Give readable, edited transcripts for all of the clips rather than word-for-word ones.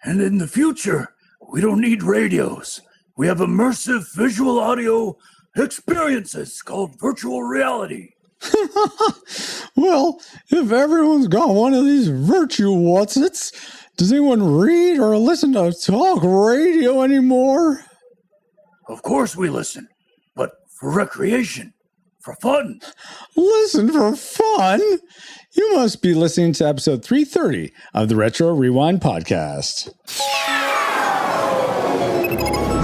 And in the future, we don't need radios. We have immersive visual audio experiences called virtual reality. Well, if everyone's got one of these virtual whatsits, does anyone read or listen to talk radio anymore? Of course we listen, but for recreation, for fun. Listen for fun? You must be listening to episode 330 of the Retro Rewind podcast.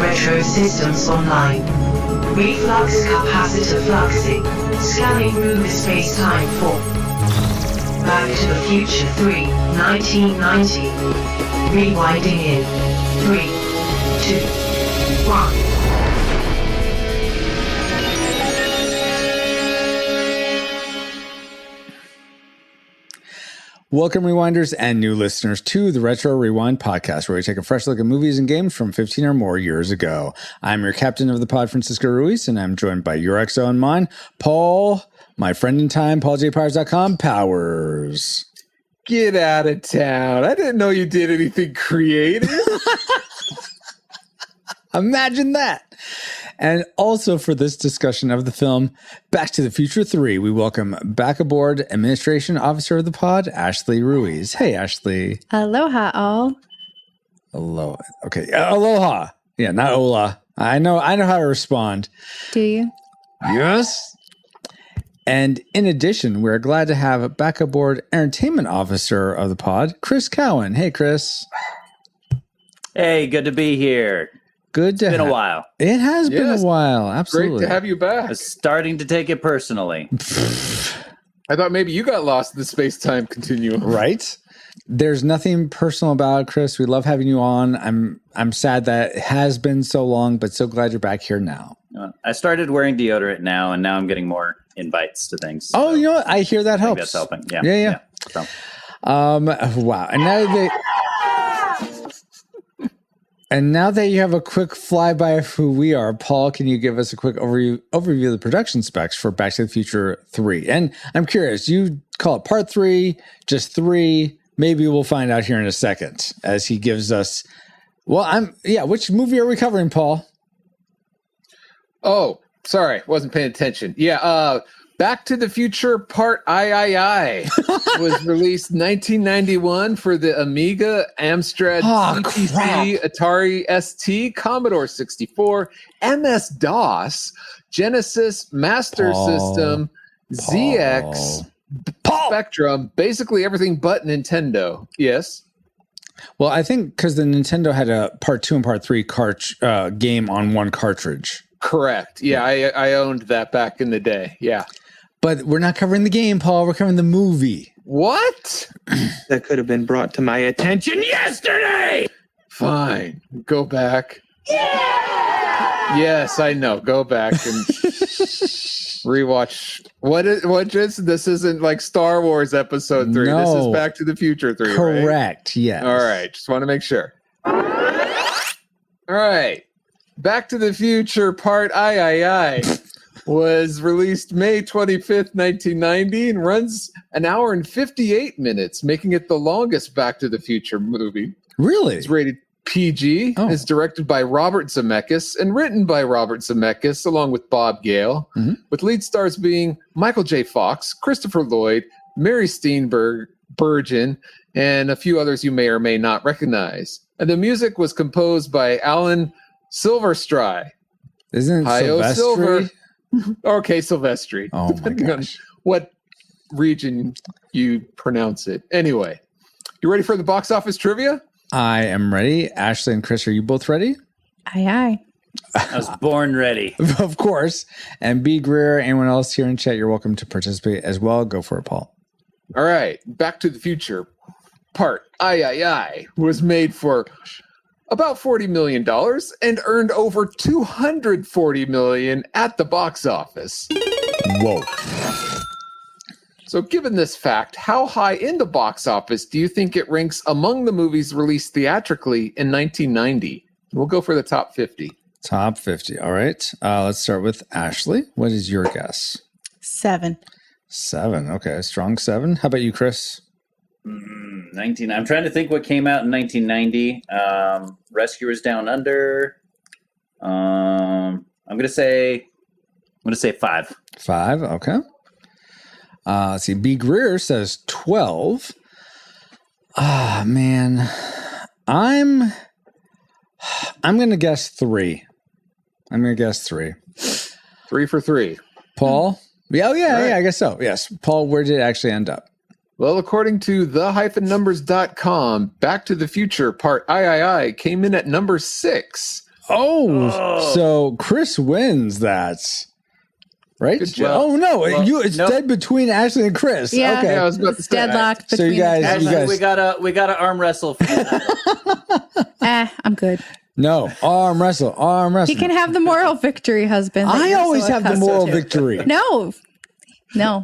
Retro systems online. Reflux capacitor fluxing. Scanning room space-time 4. Back to the Future 3, 1990. Rewinding in 3, 2, 1. Welcome, Rewinders and new listeners, to the Retro Rewind podcast, where we take a fresh look at movies and games from 15 or more years ago. I'm your captain of the pod, Francisco Ruiz, and I'm joined by your XO and mine, Paul, my friend in time, PaulJPowers.com, Powers. Get out of town. I didn't know you did anything creative. Imagine that. And also for this discussion of the film Back to the Future 3, we welcome back aboard Administration Officer of the Pod, Ashley Ruiz. Hey, Ashley. Aloha, all. Hello. Okay. Aloha. Yeah, not hola. I know how to respond. Do you? Yes. And in addition, we're glad to have back aboard Entertainment Officer of the Pod, Chris Cowan. Hey, Chris. Hey, good to be here. Good to It's been a while. It has been a while. Absolutely. Great to have you back. I was starting to take it personally. I thought maybe you got lost in the space-time continuum. Right? There's nothing personal about it, Chris. We love having you on. I'm sad that it has been so long, but so glad you're back here now. I started wearing deodorant now, and now I'm getting more invites to things. Oh, so you know what? I hear that I think helps. that's helping. Yeah. Yeah. So. Wow. And now that you have a quick flyby of who we are, Paul, can you give us a quick overview of the production specs for Back to the Future 3? And I'm curious, you call it part 3, just 3. Maybe we'll find out here in a second as he gives us. Which movie are we covering, Paul? Oh, sorry. Wasn't paying attention. Yeah. Back to the Future Part I was released 1991 for the Amiga, Amstrad, CPC, Atari ST, Commodore 64, MS-DOS, Genesis, Master System, ZX, Spectrum, basically everything but Nintendo. Yes? Well, I think because the Nintendo had a Part 2 and Part 3 game on one cartridge. Correct. Yeah, I owned that back in the day. Yeah. But we're not covering the game, Paul. We're covering the movie. What? That could have been brought to my attention yesterday. Fine. Go back. Yeah! Yes, I know. Go back and rewatch. This isn't like Star Wars Episode 3. No. This is Back to the Future 3, Correct. Right? Yes. All right. Just want to make sure. All right. Back to the Future Part I was released May 25th, 1990 and runs an hour and 58 minutes, making it the longest Back to the Future movie. Really? It's rated PG. Oh. It's directed by Robert Zemeckis and written by Robert Zemeckis along with Bob Gale, with lead stars being Michael J. Fox, Christopher Lloyd, Mary Steenburgen, and a few others you may or may not recognize. And the music was composed by Alan Silverstry. Isn't it Silvestri? Silver? Okay, Silvestri. Oh, my Depending on gosh. what region you pronounce it. Anyway, you ready for the box office trivia? I am ready. Ashley and Chris, are you both ready? Aye, aye. I was born ready. Of course. And B. Greer, anyone else here in chat, you're welcome to participate as well. Go for it, Paul. All right, Back to the Future Part I was made for about $40 million and earned over $240 million at the box office. Whoa. So given this fact, how high in the box office do you think it ranks among the movies released theatrically in 1990? We'll go for the top 50. Top 50. All right. Let's start with Ashley. What is your guess? 7. 7. Okay. Strong 7. How about you, Chris? I'm trying to think what came out in 1990. Rescuers Down Under. I'm gonna say 5. 5. Okay. Let's see. B. Greer says 12. Ah, man. I'm gonna guess 3. I'm gonna guess 3. 3 for 3. Paul? Yeah, Right. yeah, I guess so. Yes. Paul, where did it actually end up? Well, according to the-numbers.com, Back to the Future Part III came in at number 6. Oh, so Chris wins that. Right? Good job. Oh no, Well, it's nope. dead between Ashley and Chris. Yeah. Okay. Yeah, I was about to It's say. deadlocked So between you guys- the two. Actually, we gotta arm wrestle. For I'm good. No, arm wrestle. He can have the moral victory, husband. that I you're always so have the accustomed moral to. victory. No.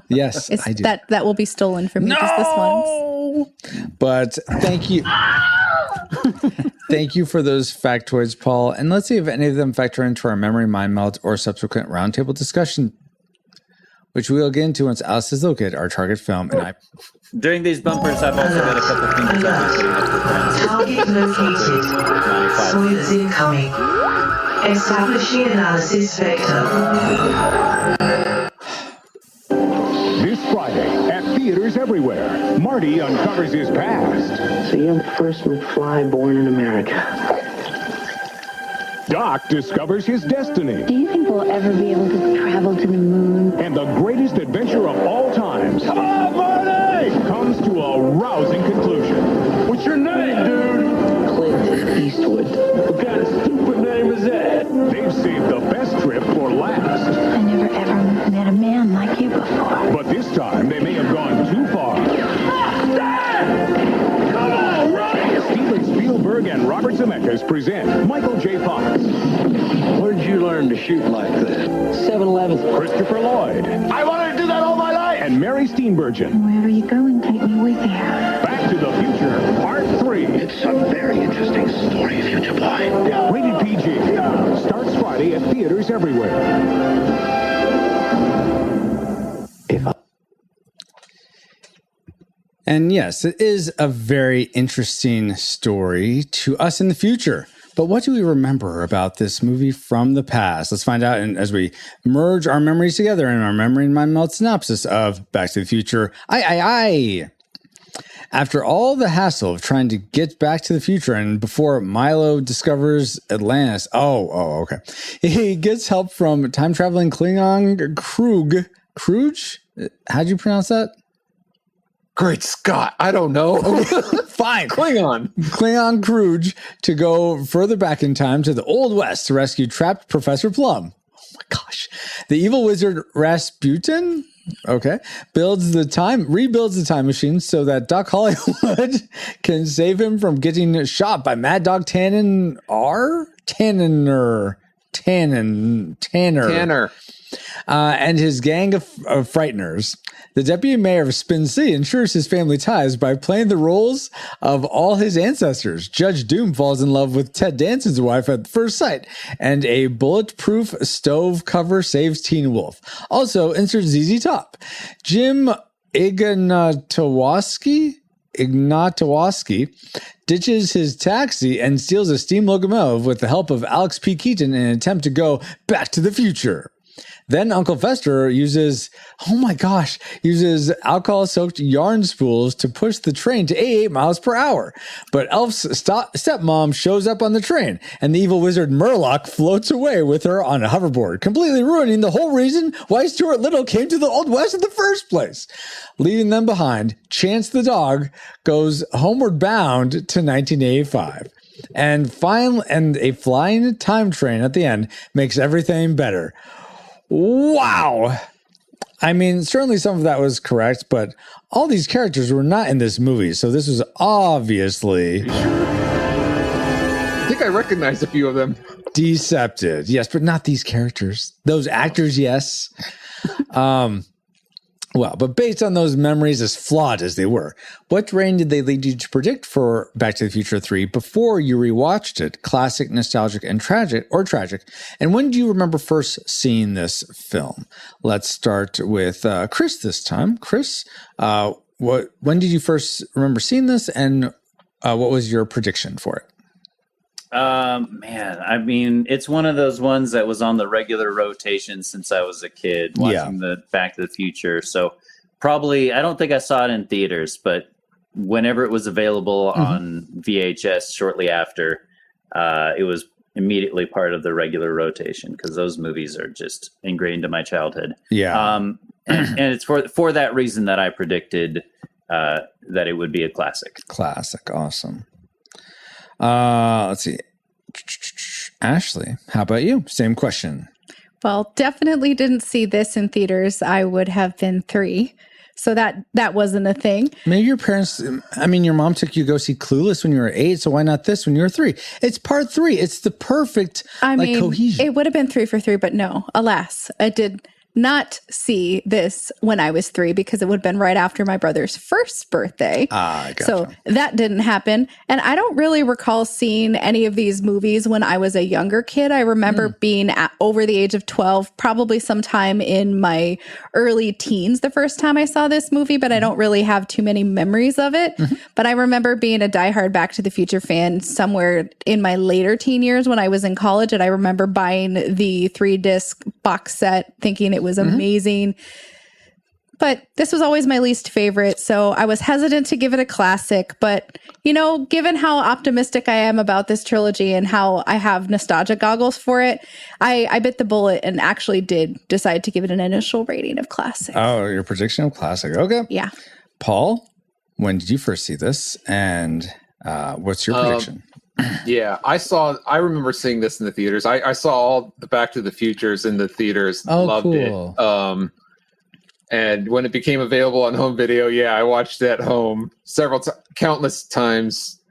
Yes, It's I do. that will be stolen from me just this once. But thank you. Thank you for those factoids, Paul. And let's see if any of them factor into our memory mind melt or subsequent roundtable discussion, which we'll get into once Alice has located our target film. And During these bumpers, I've also got a couple things I've been putting up for friends. Target located. 95. Soils incoming. Establishing analysis vector. This Friday at theaters everywhere, Marty uncovers his past. So you're the first McFly born in America. Doc discovers his destiny. Do you think we'll ever be able to travel to the moon? And the greatest adventure of all times. Come on, Marty! Comes to a rousing conclusion. What's your name, dude? Clint Eastwood. What kind of stupid name is that? They've saved the best trip for last. I never ever met a man like you before. But this time, they may have gone too far. Come on, run! Steven Spielberg and Robert Zemeckis present Michael J. Fox. Where'd you learn to shoot like that? 7-Eleven. Christopher Lloyd. I wanted to do that all my life! And Mary Steenburgen. Wherever you go and take me with you. Back to the Future, Part 3. It's a very interesting story, Future Boy. Rated PG. Starts Friday at theaters everywhere. And yes, it is a very interesting story to us in the future. But what do we remember about this movie from the past? Let's find out. And as we merge our memories together in our memory and mind melt synopsis of Back to the Future. After all the hassle of trying to get back to the future and before Milo discovers Atlantis, okay. He gets help from time-traveling Klingon Kruge? How'd you pronounce that? Great Scott. I don't know. Fine. Klingon Kruge to go further back in time to the Old West to rescue trapped Professor Plum. Oh my gosh. The evil wizard Rasputin, rebuilds the time machine so that Doc Hollywood can save him from getting shot by Mad Dog Tanner. And his gang of frighteners. The deputy mayor of Spin City ensures his family ties by playing the roles of all his ancestors. Judge Doom falls in love with Ted Danson's wife at first sight, and a bulletproof stove cover saves Teen Wolf. Also, insert ZZ Top. Jim Ignatowoski ditches his taxi and steals a steam locomotive with the help of Alex P. Keaton in an attempt to go back to the future. Then Uncle Fester uses alcohol-soaked yarn spools to push the train to 88 miles per hour. But Elf's stepmom shows up on the train, and the evil wizard Murloc floats away with her on a hoverboard, completely ruining the whole reason why Stuart Little came to the Old West in the first place. Leaving them behind, Chance the dog goes homeward bound to 1985. And a flying time train at the end makes everything better. Wow. I mean, certainly some of that was correct, but all these characters were not in this movie, so this was obviously... I think I recognize a few of them. Decepted. Yes, but not these characters. Those actors, yes. Well, but based on those memories, as flawed as they were, what terrain did they lead you to predict for Back to the Future 3 before you rewatched it? Classic, nostalgic, and tragic. And when do you remember first seeing this film? Let's start with Chris this time. Chris, when did you first remember seeing this, and what was your prediction for it? Man, I mean, it's one of those ones that was on the regular rotation since I was a kid watching the Back to the Future. So probably, I don't think I saw it in theaters, but whenever it was available on VHS shortly after, it was immediately part of the regular rotation because those movies are just ingrained in my childhood. Yeah. And it's for that reason that I predicted that it would be a classic. Classic. Awesome. Let's see. Ashley, how about you? Same question. Well, definitely didn't see this in theaters. I would have been 3. So that wasn't a thing. Maybe your parents, I mean, your mom took you to go see Clueless when you were 8, so why not this when you were 3? It's part 3. It's the perfect cohesion. It would have been 3 for 3, but no, alas, I did not see this when I was 3 because it would have been right after my brother's first birthday. Gotcha. So that didn't happen. And I don't really recall seeing any of these movies when I was a younger kid. I remember being over the age of 12, probably sometime in my early teens the first time I saw this movie, but I don't really have too many memories of it. But I remember being a diehard Back to the Future fan somewhere in my later teen years when I was in college. And I remember buying the 3-disc box set thinking it was amazing. But this was always my least favorite, so I was hesitant to give it a classic. But, you know, given how optimistic I am about this trilogy and how I have nostalgia goggles for it, I bit the bullet and actually did decide to give it an initial rating of classic. Oh, your prediction of classic. Okay. Yeah. Paul, when did you first see this? And what's your prediction? Yeah, I remember seeing this in the theaters. I saw all the Back to the Futures in the theaters. Loved cool. it. And when it became available on home video, I watched it at home countless times.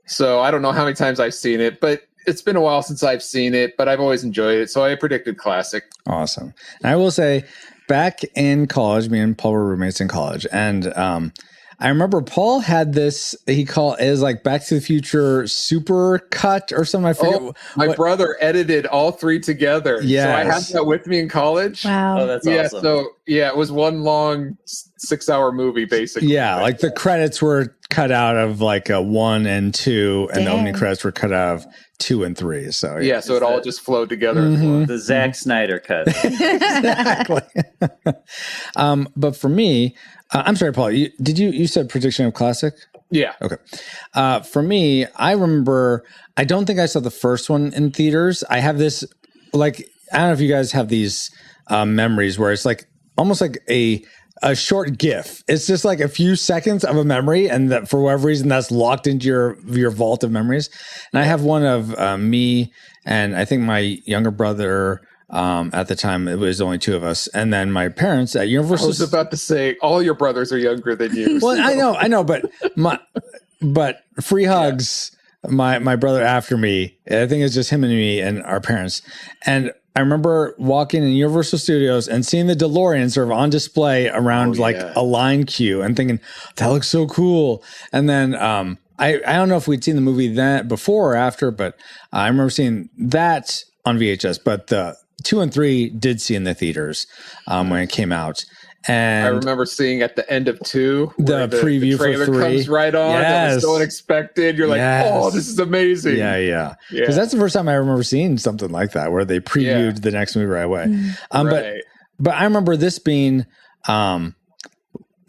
So I don't know how many times I've seen it, but it's been a while since I've seen it, but I've always enjoyed it. So I predicted classic. Awesome. And I will say, back in college, me and Paul were roommates in college, and I remember Paul had this, he called it like Back to the Future Super Cut or something. I forget. My brother edited all 3 together. Yes. So I had that with me in college. Wow. Oh, that's awesome. So it was one long 6-hour movie, basically. Yeah, like the credits were cut out of like a 1 and 2, and the opening credits were cut out of 2 and 3. So so it all just flowed together. The Zack Snyder cut. Exactly. But for me, I'm sorry, Paul. You said prediction of classic? Yeah. Okay. For me, I remember. I don't think I saw the first one in theaters. I have this, like, I don't know if you guys have these memories where it's like almost like a short GIF. It's just like a few seconds of a memory, and that for whatever reason that's locked into your vault of memories. And I have one of me and I think my younger brother. At the time, it was only 2 of us, and then my parents at Universal. I was about to say all your brothers are younger than you. Well, I know, but free hugs. My brother after me. I think it's just him and me and our parents. And I remember walking in Universal Studios and seeing the DeLorean sort of on display around a line queue and thinking that looks so cool. And then I don't know if we'd seen the movie then before or after, but I remember seeing that on VHS. But the 2 and 3 did see in the theaters when it came out. And I remember seeing at the end of 2 the preview the trailer for 3 comes right on. Yes. That was so unexpected. You're like, oh, this is amazing. Yeah. Because that's the first time I remember seeing something like that, where they previewed the next movie right away. Right. But I remember this being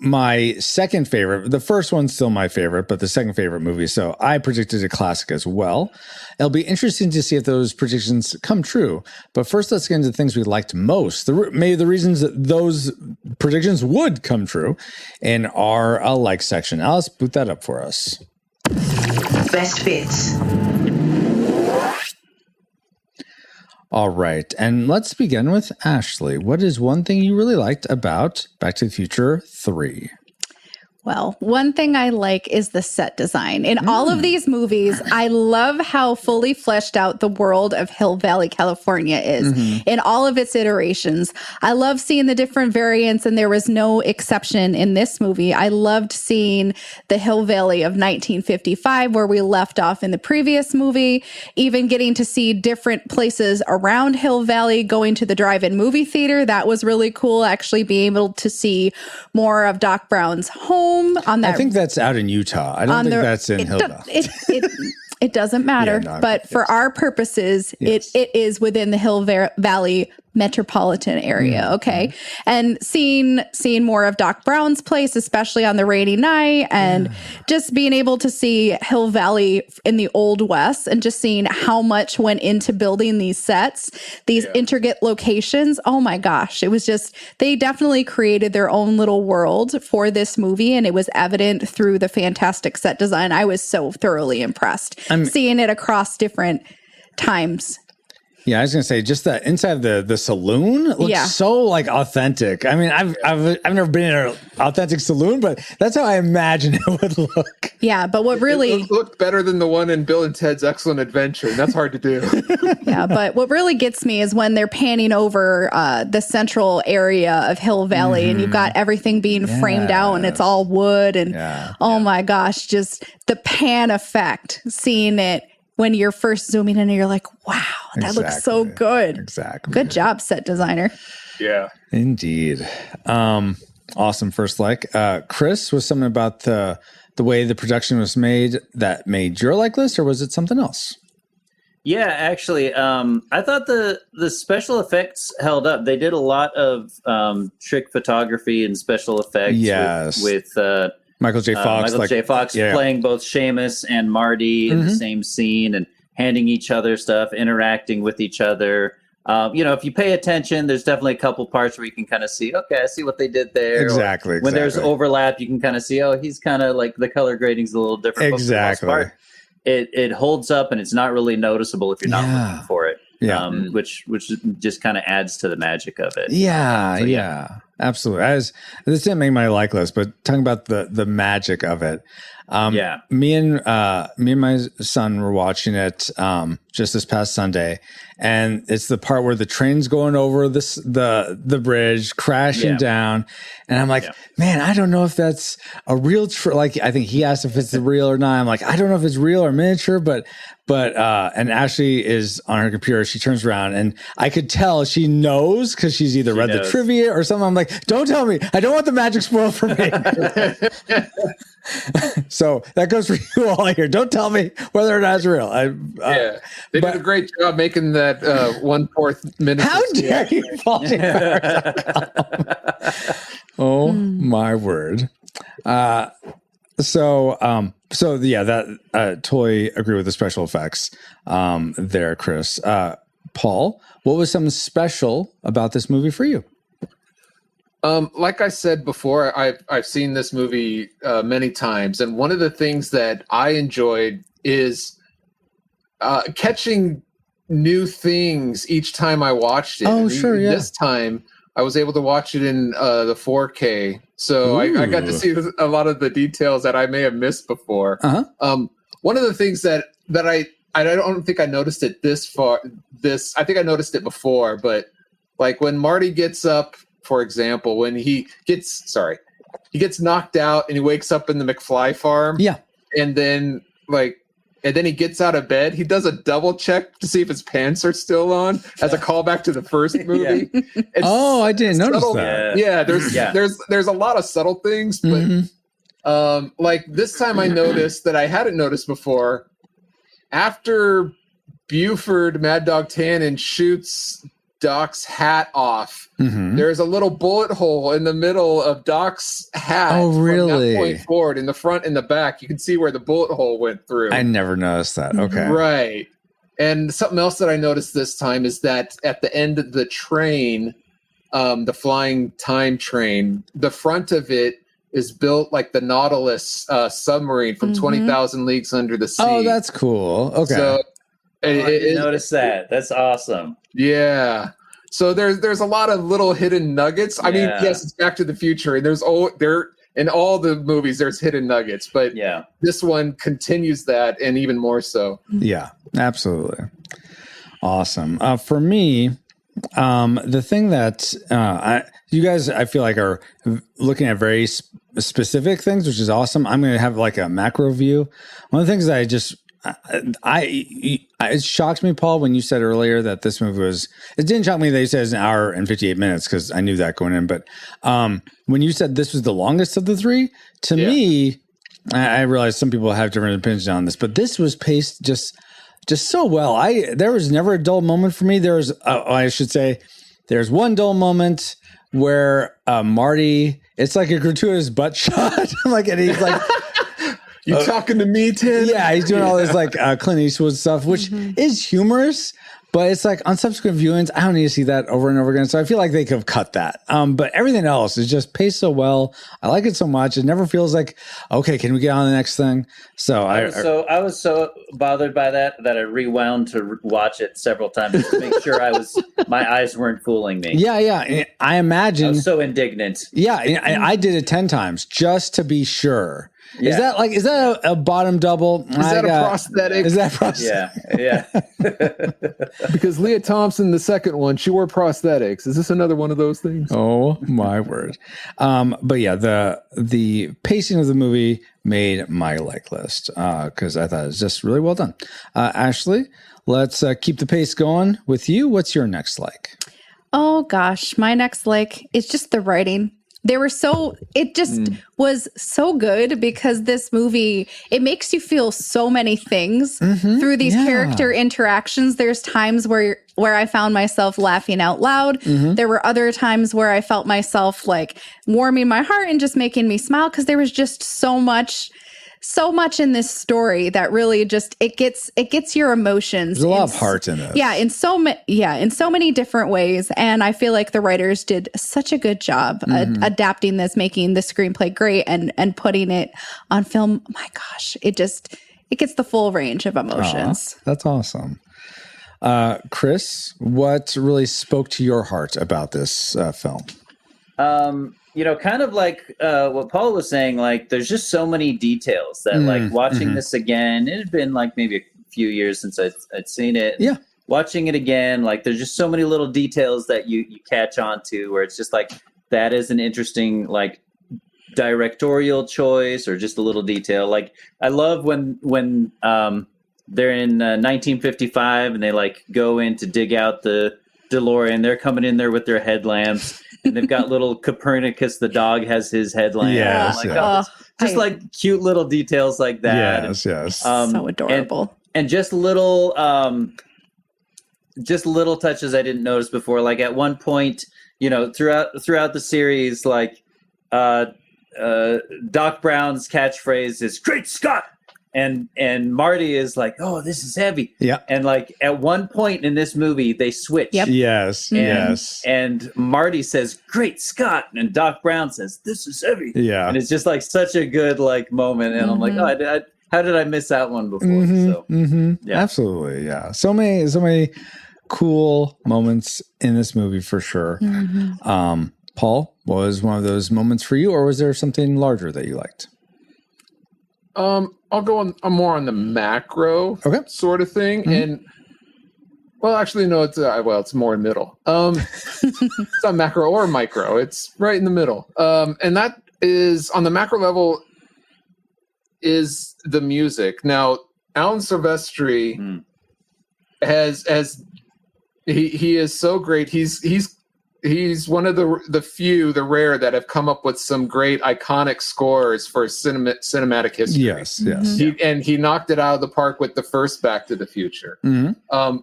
my second favorite. The first one's still my favorite, but the second favorite movie. So I predicted a classic as well. It'll be interesting to see if those predictions come true. But first, let's get into the things we liked most. Maybe the reasons that those predictions would come true in our like section. Alice, boot that up for us. Best bits. All right. And let's begin with Ashley. What is one thing you really liked about Back to the Future 3? Well, one thing I like is the set design. In all of these movies, I love how fully fleshed out the world of Hill Valley, California is in all of its iterations. I love seeing the different variants, and there was no exception in this movie. I loved seeing the Hill Valley of 1955, where we left off in the previous movie, even getting to see different places around Hill Valley, going to the drive-in movie theater. That was really cool, actually being able to see more of Doc Brown's home home on that. I think that's out in Utah. I don't think that's in Hilda. It doesn't matter, but for our purposes, it is within the Hill Valley metropolitan area. Okay. And seeing more of Doc Brown's place, especially on the rainy night, and just being able to see Hill Valley in the Old West, and just seeing how much went into building these sets, these intricate locations. Oh my gosh. It was just, they definitely created their own little world for this movie. And it was evident through the fantastic set design. I was so thoroughly impressed seeing it across different times. Yeah, I was gonna say, just the inside of the saloon looks so like authentic. I mean, I've never been in an authentic saloon, but that's how I imagine it would look. Yeah, but what really it looked better than the one in Bill and Ted's Excellent Adventure. That's hard to do. Yeah, but what really gets me is when they're panning over the central area of Hill Valley, and you've got everything being framed out, and it's all wood, and my gosh, just the pan effect, seeing it when you're first zooming in and you're like, wow, that looks so good. Exactly. Good job, set designer. Yeah. Indeed. Awesome first like. Chris, was something about the way the production was made that made your like list, or was it something else? Yeah, actually, I thought the special effects held up. They did a lot of trick photography and special effects with Michael J. Fox. Michael J. Fox playing both Seamus and Marty in the same scene and handing each other stuff, interacting with each other. If you pay attention, there's definitely a couple parts where you can kind of see, okay, I see what they did there. Exactly. When there's overlap, you can kind of see, oh, he's kind of like the color grading's a little different. Exactly. But for the most part, it holds up, and it's not really noticeable if you're not looking for it. Yeah. Which just kind of adds to the magic of it. Yeah. Absolutely. This didn't make my like list, but talking about the magic of it. Me and my son were watching it just this past Sunday, and it's the part where the train's going over the bridge, crashing down, and I'm like, man, I don't know if that's a real like I think he asked if it's real or not. I'm like, I don't know if it's real or miniature, but and Ashley is on her computer. She turns around, and I could tell she knows because she's either read the trivia or something. I'm like, don't tell me. I don't want the magic spoiled for me. So that goes for you all here. Don't tell me whether or not it's real. They did a great job making that 1/4 minute. How dare you, Oh my word. Totally agree with the special effects there, Chris. Paul, what was something special about this movie for you? Like I said before, I've seen this movie many times, and one of the things that I enjoyed is catching new things each time I watched it. This time I was able to watch it in the 4K, so I got to see a lot of the details that I may have missed before. One of the things that I don't think I noticed it I think I noticed it before, but like when Marty gets up, for example, when he gets knocked out and he wakes up in the McFly farm. Yeah. And then he gets out of bed. He does a double check to see if his pants are still on as a callback to the first movie. I didn't notice that. Yeah. There's a lot of subtle things, but like this time I noticed that I hadn't noticed before. After Buford Mad Dog Tannen shoots Doc's hat off, there's a little bullet hole in the middle of Doc's hat. Oh, really? From that point forward, in the front and the back, you can see where the bullet hole went through. I never noticed that. Okay. Right. And something else that I noticed this time is that at the end of the train, the flying time train, the front of it is built like the Nautilus submarine from 20,000 Leagues Under the Sea. Oh, that's cool. Okay. So I didn't notice that. That's awesome. Yeah. So there's a lot of little hidden nuggets. I mean, yes, it's Back to the Future, and in all the movies there's hidden nuggets, but this one continues that, and even more so. Yeah, absolutely. Awesome. For me, the thing that you guys, I feel like, are looking at very specific things, which is awesome. I'm going to have like a macro view. One of the things that it shocked me, Paul, when you said earlier that this movie it didn't shock me that you said it's an hour and 58 minutes because I knew that going in. But when you said this was the longest of the three, to me, I realize some people have different opinions on this, but this was paced just so well. There was never a dull moment for me. There's one dull moment where Marty, it's like a gratuitous butt shot. And he's like, You talking to me, Tim? Yeah, he's doing all this like Clint Eastwood stuff, which is humorous, but it's like on subsequent viewings, I don't need to see that over and over again. So I feel like they could have cut that. But everything else is just paced so well. I like it so much. It never feels like, okay, can we get on the next thing? So I was so bothered by that I rewound to watch it several times to make sure my eyes weren't fooling me. Yeah. I imagine. I was so indignant. Yeah, I did it 10 times just to be sure. Yeah. Is that a bottom double? Is that a prosthetic? Is that prosthetic? Yeah. Because Leah Thompson, the second one, she wore prosthetics. Is this another one of those things? Oh my word! But yeah, the pacing of the movie made my like list because I thought it was just really well done. Ashley, let's keep the pace going with you. What's your next like? Oh gosh, my next like is just the writing. Was so good because this movie, it makes you feel so many things through these character interactions. There's times where I found myself laughing out loud. There were other times where I felt myself like warming my heart and just making me smile because there was just so much in this story that really just it gets your emotions. There's a lot of heart in it. Yeah, in so many different ways, and I feel like the writers did such a good job adapting this, making the screenplay great, and putting it on film. Oh my gosh, it gets the full range of emotions. That's awesome. Chris, what really spoke to your heart about this film? Kind of like what Paul was saying, like there's just so many details that like watching this again, it had been like maybe a few years since I'd seen it. Yeah. Watching it again, like there's just so many little details that you catch on to where it's just like, that is an interesting like directorial choice or just a little detail. Like I love when they're in 1955 and they like go in to dig out the DeLorean. They're coming in there with their headlamps. And they've got little Copernicus, the dog has his headlamp. Just like cute little details like that. Yes. So adorable. And just little touches I didn't notice before. Like at one point, throughout the series, like Doc Brown's catchphrase is "Great Scott!" And Marty is like, "Oh, this is heavy." Yeah. And like at one point in this movie, they switch. Yep. Yes. And Marty says, "Great Scott," and Doc Brown says, "This is heavy." Yeah. And it's just like such a good like moment, and I'm like, "Oh, how did I miss that one before?" So, yeah, absolutely, yeah. So many cool moments in this movie for sure. Paul, was one of those moments for you, or was there something larger that you liked? I'll go on more on the macro sort of thing, and actually no, it's more in middle. It's not macro or micro; it's right in the middle. And that is on the macro level is the music. Now, Alan Silvestri has he is so great. He's one of the rare that have come up with some great iconic scores for cinematic history. Yes. He knocked it out of the park with the first Back to the Future.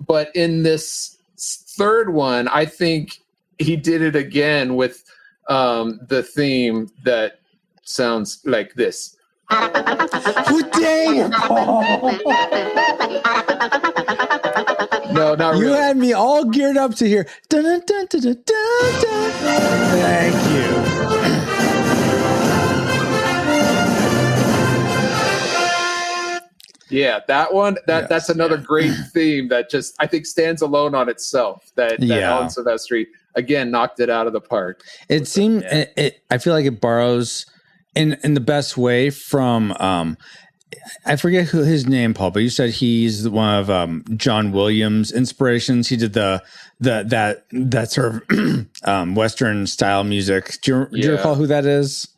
But in this third one, I think he did it again with the theme that sounds like this. Dang! No, not really. You had me all geared up to hear. Dun, dun, dun, dun, dun, dun, dun. Thank you. Yeah, that one. That's another great theme that just I think stands alone on itself. That Alan Silvestri again knocked it out of the park. It seemed. I feel like it borrows in the best way from. I forget who his name, Paul, but you said he's one of John Williams' inspirations. He did that sort of Western style music. Do you recall who that is?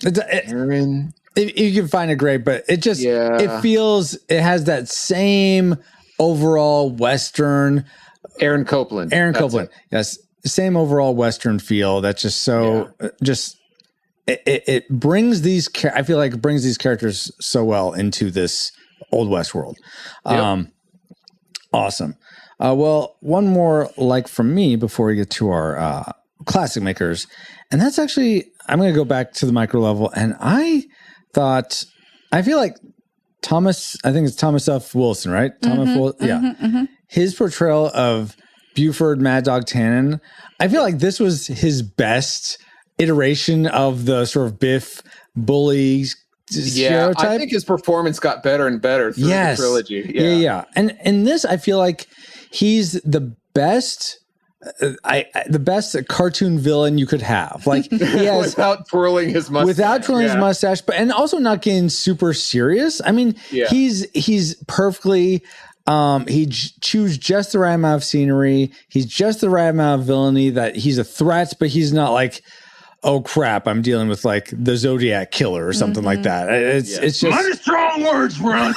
Aaron. you can find it great, but it just it has that same overall Western. Aaron Copland. Yes, same overall Western feel. That's just so it brings these. I feel like it brings these characters so well into this Old West world. Awesome. Well, one more like from me before we get to our classic makers, and that's actually I'm going to go back to the micro level, and I feel like Thomas. I think it's Thomas F. Wilson, right? His portrayal of Buford Mad Dog Tannen. I feel like this was his best iteration of the sort of Biff bully stereotype. I think his performance got better and better through the trilogy. Yeah. And in this, I feel like he's the best. The best cartoon villain you could have, like he has without twirling his mustache, but and also not getting super serious. I mean, he's perfectly. He chews just the right amount of scenery. He's just the right amount of villainy that he's a threat, but he's not like, oh crap, I'm dealing with like the Zodiac killer or something like that. It's just mighty strong words, Ron.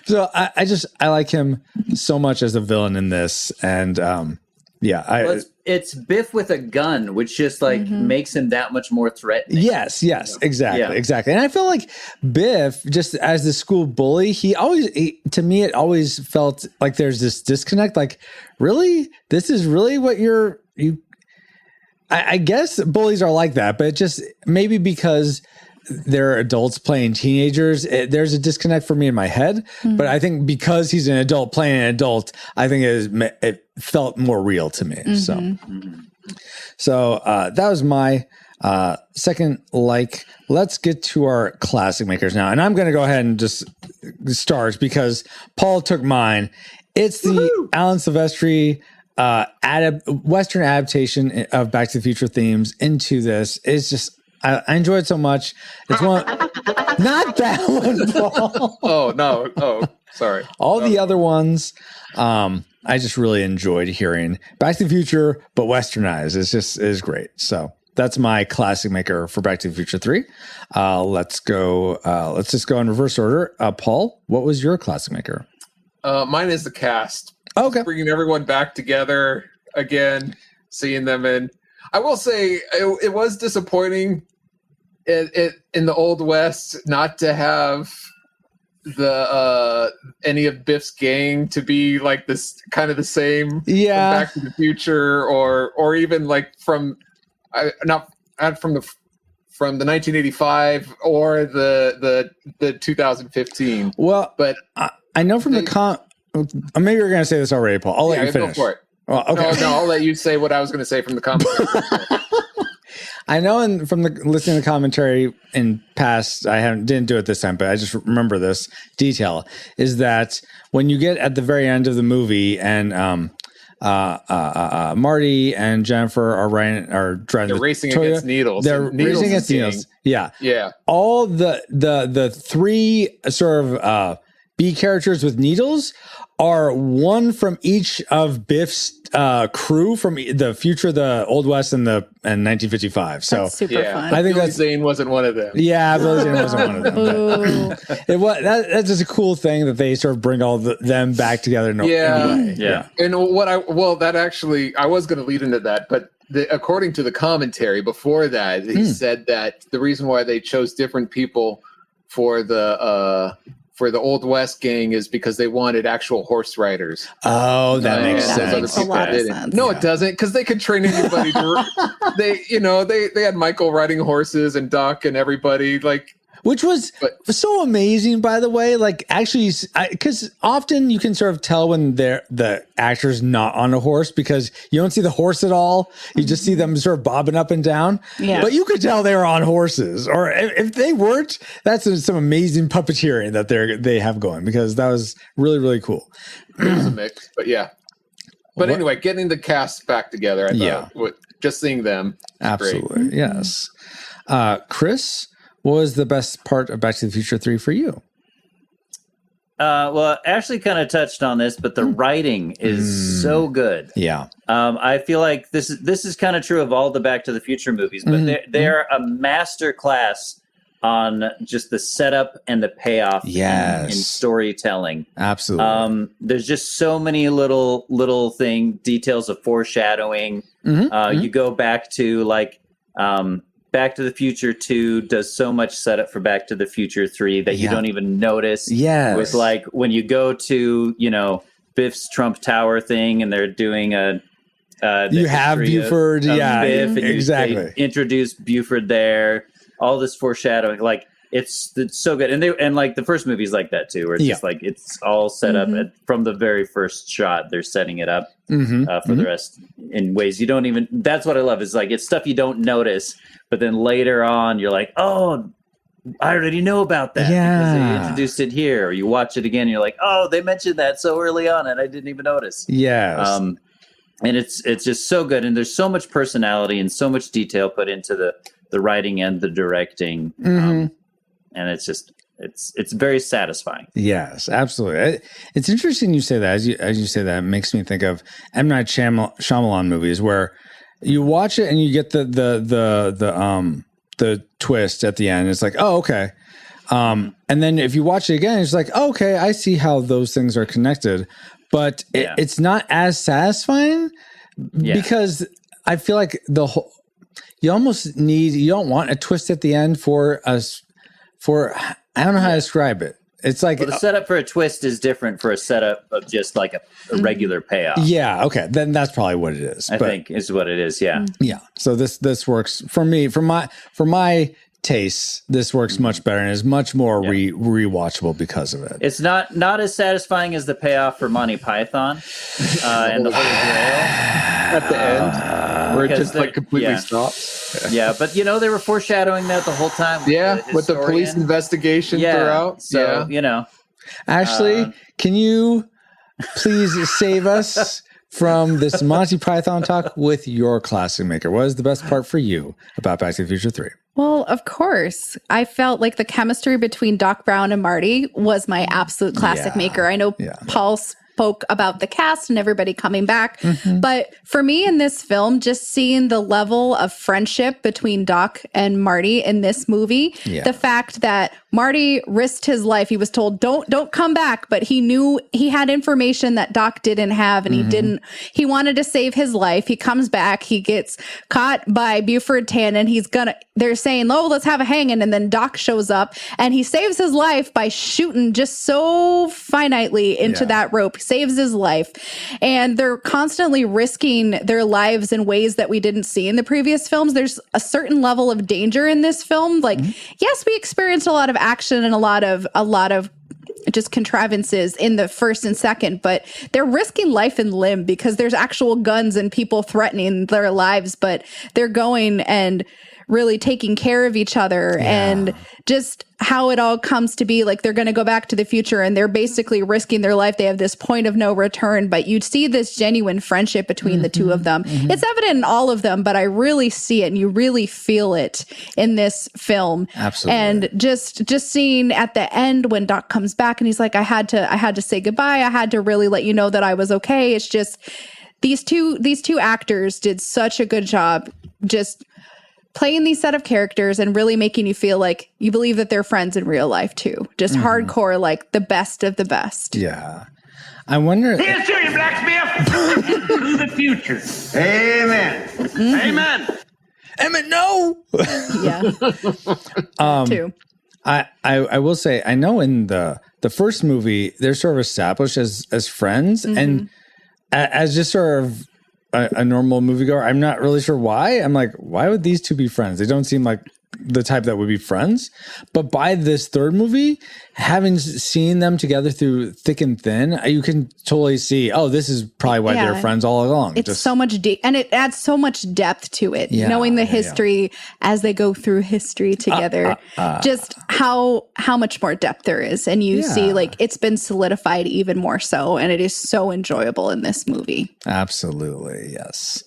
So I like him so much as a villain in this, and it's Biff with a gun, which just like makes him that much more threatening. Yes, exactly. And I feel like Biff, just as the school bully, to me it always felt like there's this disconnect. Like, really, this is really what you. I guess bullies are like that, but just maybe because they're adults playing teenagers, there's a disconnect for me in my head. But I think because he's an adult playing an adult, I think it felt more real to me. So that was my second like. Let's get to our classic makers now. And I'm going to go ahead and just start because Paul took mine. It's the Alan Silvestri Western adaptation of Back to the Future themes into this. It's just, I enjoy it so much. It's one, not that one, Paul. Oh, no. Oh, sorry. All the other ones, I just really enjoyed hearing Back to the Future, but westernized. It's great. So that's my classic maker for Back to the Future 3. Let's go. Let's just go in reverse order. Paul, what was your classic maker? Mine is the cast. Okay. Bringing everyone back together again, seeing them in. I will say it was disappointing in the Old West not to have the any of Biff's gang to be like this kind of the same from Back to the Future or even like from not from the 1985 or the 2015. Well, but I know from maybe you're going to say this already, Paul. I'll let you finish. Go for it. Well, okay. No, I'll let you say what I was going to say from the commentary. I know from listening to the commentary in past, didn't do it this time, but I just remember this detail, is that when you get at the very end of the movie and Marty and Jennifer are driving. They're racing against needles. They're racing against needles. Yeah. Yeah. All the three sort of B characters with needles are one from each of Biff's crew from the future, the Old West, and 1955. So that's super fun. I think Billy Zane wasn't one of them. Yeah, Billy Zane wasn't one of them. That's just a cool thing that they sort of bring all them back together. In a way. Yeah. And I was going to lead into that, but according to the commentary before that, he said that the reason why they chose different people for the Old West gang is because they wanted actual horse riders. Oh, that makes sense. That makes a lot of sense. No, it doesn't, because they could train anybody. They had Michael riding horses and Doc and everybody which was so amazing, by the way. Like, actually, because often you can sort of tell when the actor's not on a horse because you don't see the horse at all. You just see them sort of bobbing up and down. Yeah. But you could tell they were on horses. Or if they weren't, that's some amazing puppeteering that they have going, because that was really, really cool. It was a mix, but yeah. But anyway, getting the cast back together, just seeing them. Absolutely, great. Yes. Chris, what was the best part of Back to the Future 3 for you? Well, Ashley kind of touched on this, but the writing is so good. Yeah. I feel like this is kind of true of all the Back to the Future movies, but they're a master class on just the setup and the payoff in storytelling. Absolutely. There's just so many little details of foreshadowing. You go back to like Back to the Future 2 does so much setup for Back to the Future 3 that you don't even notice. Yes. With like when you go to, Biff's Trump Tower thing and they're doing you have Buford, of Biff, and exactly. They introduce Buford there. All this foreshadowing, like it's so good, and like the first movie is like that too, where it's just like it's all set up from the very first shot. They're setting it up for the rest in ways you don't even. That's what I love. Is like it's stuff you don't notice, but then later on you're like, oh, I already know about that because they introduced it here. Or you watch it again, and you're like, oh, they mentioned that so early on, and I didn't even notice. Yes. And it's just so good, and there's so much personality and so much detail put into the writing and the directing, and it's just it's very satisfying. Yes, absolutely. It's interesting you say that. As you say that, it makes me think of M. Night Shyamalan movies where you watch it and you get the twist at the end. It's like, oh, okay. And then if you watch it again, it's like, oh, okay, I see how those things are connected. But it's not as satisfying because I feel like you don't want a twist at the end for I don't know how to describe it. It's like the setup for a twist is different for a setup of just like a regular payoff. Yeah. Okay. Then that's probably what it is. I think is what it is. Yeah. Yeah. So this works for me, for my tastes. This works much better and is much more rewatchable because of it. It's not as satisfying as the payoff for Monty Python and the Holy Grail at the end, where it just like completely stops. Yeah, but they were foreshadowing that the whole time. With the police investigation throughout. So Ashley, can you please save us from this Monty Python talk with your classic maker? What is the best part for you about Back to the Future 3? Well, of course. I felt like the chemistry between Doc Brown and Marty was my absolute classic maker. I know Paul spoke about the cast and everybody coming back, but for me in this film, just seeing the level of friendship between Doc and Marty in this movie, the fact that Marty risked his life. He was told, don't come back, but he knew he had information that Doc didn't have, and he wanted to save his life. He comes back, he gets caught by Buford Tannen. They're saying, oh, let's have a hanging. And then Doc shows up and he saves his life by shooting just so finitely into that rope, saves his life. And they're constantly risking their lives in ways that we didn't see in the previous films. There's a certain level of danger in this film. Like, yes, we experienced a lot of action and a lot of just contrivances in the first and second, but they're risking life and limb because there's actual guns and people threatening their lives, but they're going and really taking care of each other and just how it all comes to be. Like, they're going to go back to the future and they're basically risking their life. They have this point of no return, but you'd see this genuine friendship between the two of them. It's evident in all of them, but I really see it and you really feel it in this film. Absolutely. And just seeing at the end when Doc comes back and he's like, I had to say goodbye. I had to really let you know that I was okay. It's just these two actors did such a good job just playing these set of characters and really making you feel like you believe that they're friends in real life too. Just hardcore, like the best of the best. Yeah. I wonder. Here's to you, blacksmith! To the future. Amen. Amen. Emmett, no. Yeah. Too. I will say, I know in the first movie, they're sort of established as friends and as just sort of a normal moviegoer. I'm not really sure why. I'm like, why would these two be friends? They don't seem like the type that would be friends. But by this third movie, having seen them together through thick and thin, you can totally see, oh, this is probably why they're friends all along. It's so much deep, and it adds so much depth to it. Knowing the history as they go through history together, just how much more depth there is. And you see, like, it's been solidified even more so, and it is so enjoyable in this movie. Absolutely, yes.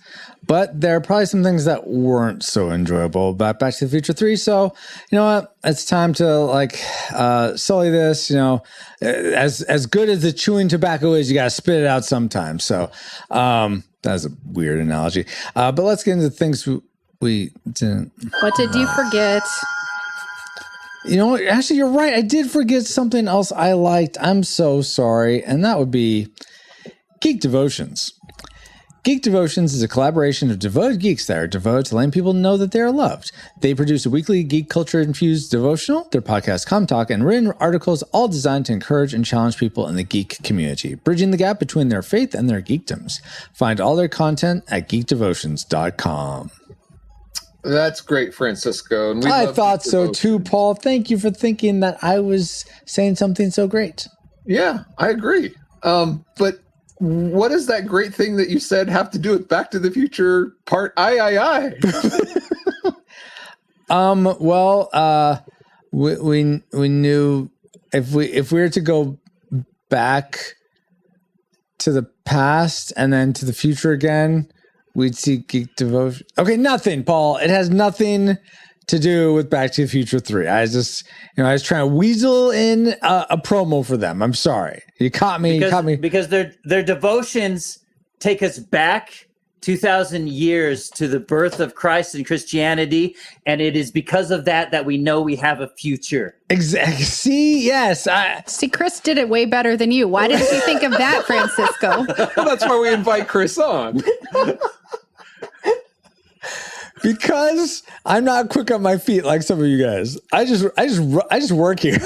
But there are probably some things that weren't so enjoyable about Back to the Future 3. So, you know what? It's time to sully this. You know, as good as the chewing tobacco is, you got to spit it out sometimes. So that's a weird analogy. But let's get into things we didn't. What did you forget? You know what? Actually, you're right. I did forget something else I liked. I'm so sorry. And that would be Geek Devotions. Geek Devotions is a collaboration of devoted geeks that are devoted to letting people know that they are loved. They produce a weekly geek culture-infused devotional, their podcast, Com Talk, and written articles, all designed to encourage and challenge people in the geek community, bridging the gap between their faith and their geekdoms. Find all their content at geekdevotions.com. That's great, Francisco. And I thought so too, Paul. Thank you for thinking that I was saying something so great. Yeah, I agree. But what does that great thing that you said have to do with Back to the Future Part I? We knew if we were to go back to the past and then to the future again, we'd see Geek Devotion. Okay, nothing, Paul. It has nothing to do with Back to the Future 3. I was trying to weasel in a promo for them. I'm sorry. You caught me. Because their devotions take us back 2,000 years to the birth of Christ and Christianity, and it is because of that we know we have a future. Exactly. See, yes. See, Chris did it way better than you. Why didn't you think of that, Francisco? Well, that's why we invite Chris on. Because I'm not quick on my feet like some of you guys. I just work here.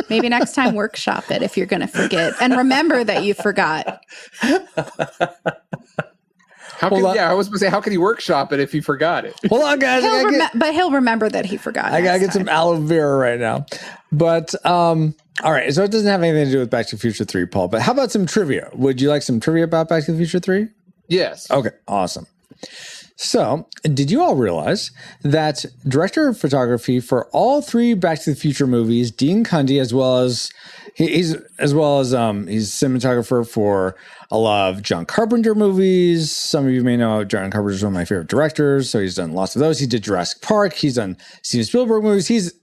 Maybe next time workshop it if you're going to forget. And remember that you forgot. I was going to say, how could he workshop it if he forgot it? Hold on, guys. But he'll remember that he forgot. I got to get some aloe vera right now. But, all right. So it doesn't have anything to do with Back to the Future 3, Paul. But how about some trivia? Would you like some trivia about Back to the Future 3? Yes. Okay, awesome. So, did you all realize that director of photography for all 3 Back to the Future movies, Dean Cundey, he's cinematographer for a lot of John Carpenter movies. Some of you may know John Carpenter is one of my favorite directors, so he's done lots of those. He did Jurassic Park. He's done Steven Spielberg movies. He's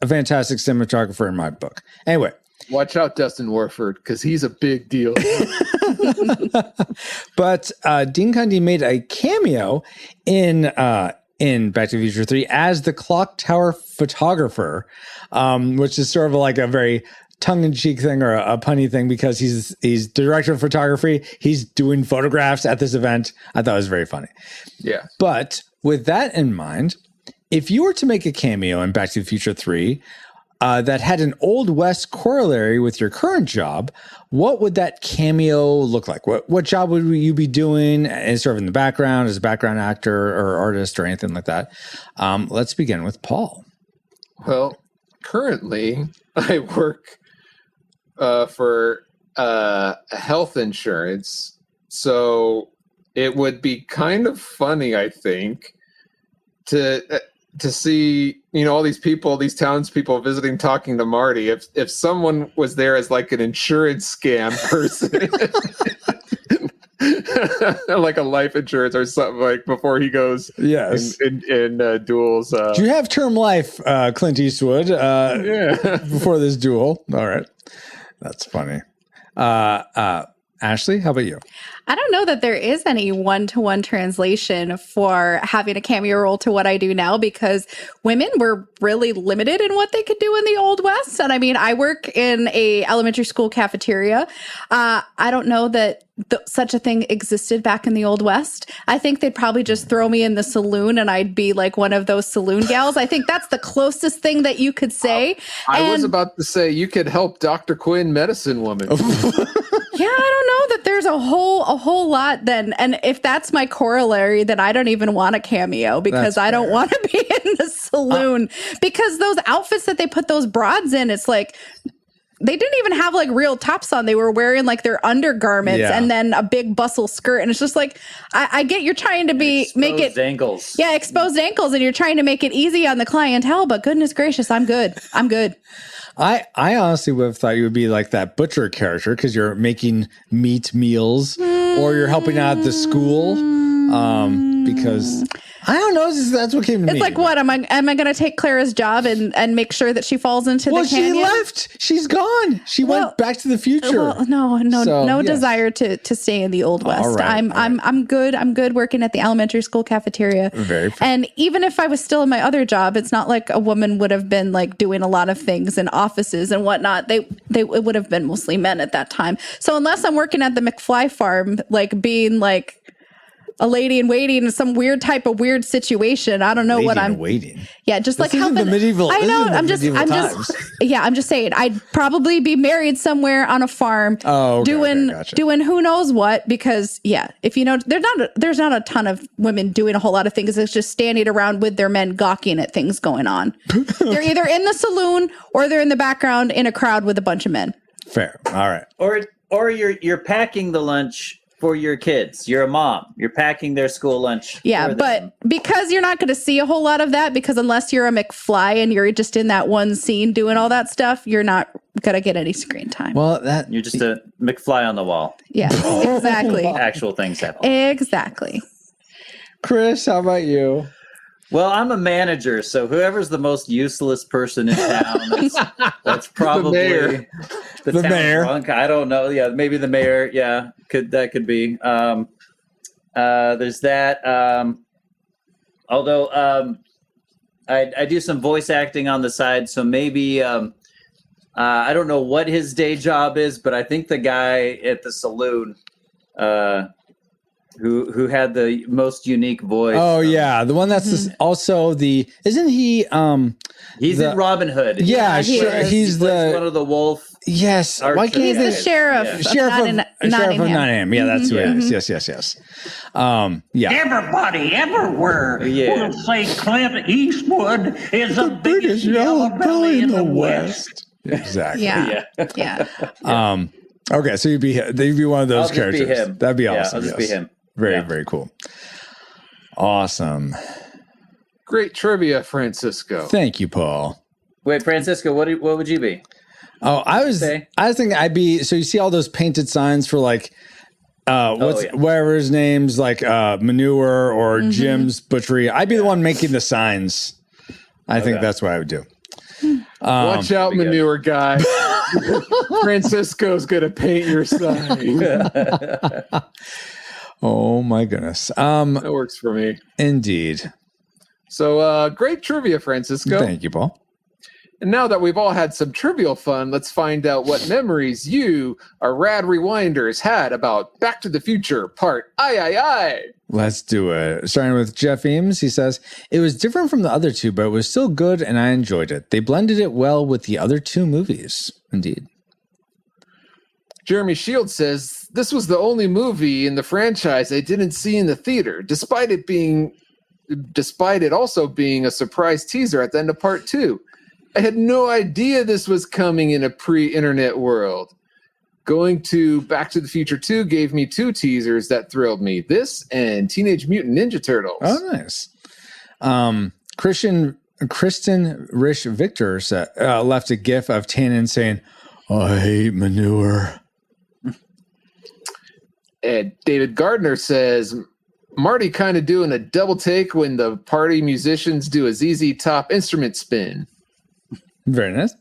a fantastic cinematographer in my book. Anyway. Watch out, Dustin Warford, because he's a big deal. But Dean Cundey made a cameo in Back to the Future 3 as the clock tower photographer, which is sort of like a very tongue-in-cheek thing or a punny thing because he's director of photography. He's doing photographs at this event. I thought it was very funny. Yeah. But with that in mind, if you were to make a cameo in Back to the Future 3 that had an Old West corollary with your current job, what would that cameo look like? What job would you be doing as sort of in the background, as a background actor or artist or anything like that? Let's begin with Paul. Well, currently I work for health insurance, so it would be kind of funny, I think, to see, all these people, these townspeople visiting, talking to Marty. If someone was there as like an insurance scam person, like a life insurance or something, like before he goes, yes, in duels. Do you have term life, Clint Eastwood? Yeah, before this duel. All right, that's funny. Ashley, how about you? I don't know that there is any one-to-one translation for having a cameo role to what I do now, because women were really limited in what they could do in the Old West. And I mean, I work in a elementary school cafeteria. I don't know that such a thing existed back in the Old West. I think they'd probably just throw me in the saloon and I'd be like one of those saloon gals. I think that's the closest thing that you could say. I was about to say you could help Dr. Quinn, medicine woman. Yeah, I don't know that there's a whole lot then. And if that's my corollary, then I don't even want a cameo, because I don't want to be in the saloon, because those outfits that they put those broads in, it's like they didn't even have like real tops on. They were wearing like their undergarments and then a big bustle skirt. And it's just like, I get you're trying to make it ankles. Yeah, exposed ankles, and you're trying to make it easy on the clientele, but goodness gracious, I'm good. I honestly would have thought you would be like that butcher character, because you're making meat meals or you're helping out at the school. Because I don't know. That's what came to me. It's like, what am I going to take Clara's job and make sure that she falls into the canyon? She left. She's gone. She went back to the future. Well, no desire to stay in the Old West. All right, I'm good. I'm good working at the elementary school cafeteria. Very fair. And even if I was still in my other job, it's not like a woman would have been like doing a lot of things in offices and whatnot. It would have been mostly men at that time. So unless I'm working at the McFly farm, like being like a lady in waiting in some weird type of weird situation. I don't know what I'm waiting. Yeah, just like helping. The medieval. I know. I'm just saying. I'd probably be married somewhere on a farm, doing who knows what. Because if you know, there's not a ton of women doing a whole lot of things. It's just standing around with their men gawking at things going on. They're either in the saloon or they're in the background in a crowd with a bunch of men. Fair. All right. Or you're packing the lunch for your kids. You're a mom. You're packing their school lunch. Yeah, but because you're not going to see a whole lot of that, because unless you're a McFly and you're just in that one scene doing all that stuff, you're not going to get any screen time. Well, you're just a McFly on the wall. Yeah, exactly. Actual things happen. Exactly. Chris, how about you? Well, I'm a manager, so whoever's the most useless person in town, that's probably the town mayor. Drunk. I don't know. Yeah, maybe the mayor. Yeah, could be. There's that. Although I do some voice acting on the side, so maybe I don't know what his day job is, but I think the guy at the saloon. Who had the most unique voice? Oh yeah, the one that's also the. Isn't he? He's in Robin Hood. Yeah, sure. He's one of the wolf. Yes, why can't he's the sheriff? Yeah. Sheriff of Nottingham. Yeah, that's who it is. Yes. Yeah. Everybody everywhere will say Clint Eastwood is the biggest yellow belly in the West. Exactly. Yeah. Okay, so they'd be one of those characters. Be him. That'd be awesome. I'll just be him. Very, very cool. Awesome. Great trivia, Francisco. Thank you, Paul. Wait, Francisco, what would you be? Oh, I was thinking I'd be. So you see all those painted signs for like, whatever his name's like, Manure or Jim's Butchery. I'd be the one making the signs. I think that's what I would do. Watch out, manure guy. Francisco's gonna paint your sign. Oh my goodness. That works for me. Indeed. So great trivia, Francisco. Thank you, Paul. And now that we've all had some trivial fun, let's find out what memories you, our rad rewinders, had about Back to the Future Part I. Let's do it. Starting with Jeff Eames, he says, it was different from the other two, but it was still good and I enjoyed it. They blended it well with the other two movies. Indeed. Jeremy Shields says, this was the only movie in the franchise I didn't see in the theater, despite it also being a surprise teaser at the end of Part 2. I had no idea this was coming in a pre-internet world. Going to Back to the Future 2 gave me two teasers that thrilled me. This and Teenage Mutant Ninja Turtles. Oh, nice. Kristen Rich Victor left a gif of Tannen saying, I hate manure. And David Gardner says, Marty kind of doing a double take when the party musicians do a ZZ Top instrument spin. Very nice.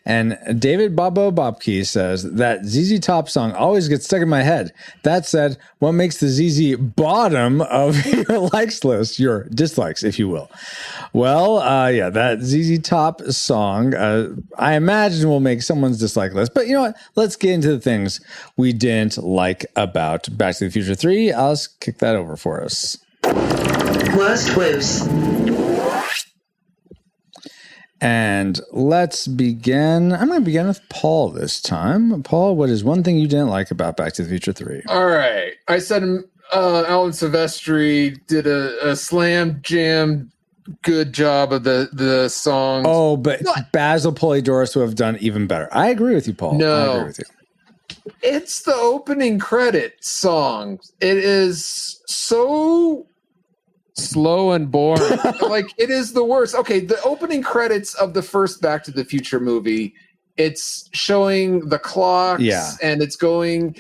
And David Bobo Bobke says that ZZ Top song always gets stuck in my head. That said, what makes the ZZ bottom of your likes list, your dislikes, if you will? Well, that ZZ Top song, I imagine will make someone's dislike list. But you know what? Let's get into the things we didn't like about Back to the Future 3. Alice, kick that over for us. Worst woos. And let's begin. I'm going to begin with Paul this time. Paul, what is one thing you didn't like about Back to the Future 3? All right. I said Alan Silvestri did a slam jam good job of the songs. Oh, but Basil Polydorus would have done even better. I agree with you, Paul. No. I agree with you. It's the opening credit song. It is so slow and boring. Like, it is the worst. Okay, the opening credits of the first Back to the Future movie, it's showing the clocks, and it's giving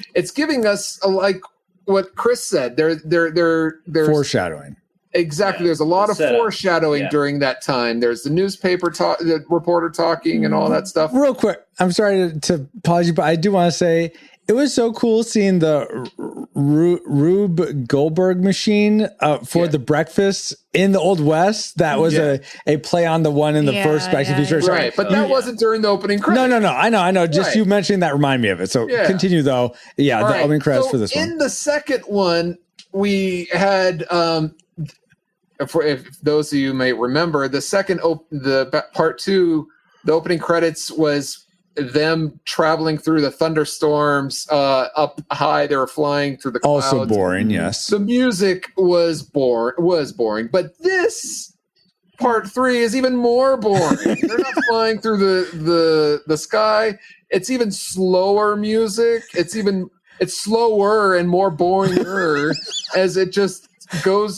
us like what Chris said. They're foreshadowing. Exactly. There's a lot of foreshadowing during that time. There's the the reporter talking and all that stuff. Real quick, I'm sorry to pause you, but I do want to say it was so cool seeing the Rube Goldberg machine for the breakfast in the Old West. That was a play on the one in the first Back to the Future. Right, but that wasn't during the opening credits. No. I know. Just you mentioning that remind me of it. So continue though. Yeah, the opening credits for this one. In the second one, we had if those of you may remember, the part 2, the opening credits was them traveling through the thunderstorms up high. They were flying through the clouds. Also boring, yes. The music was boring, but this part 3 is even more boring. They're not flying through the sky. It's even slower music. It's slower and more boring as it just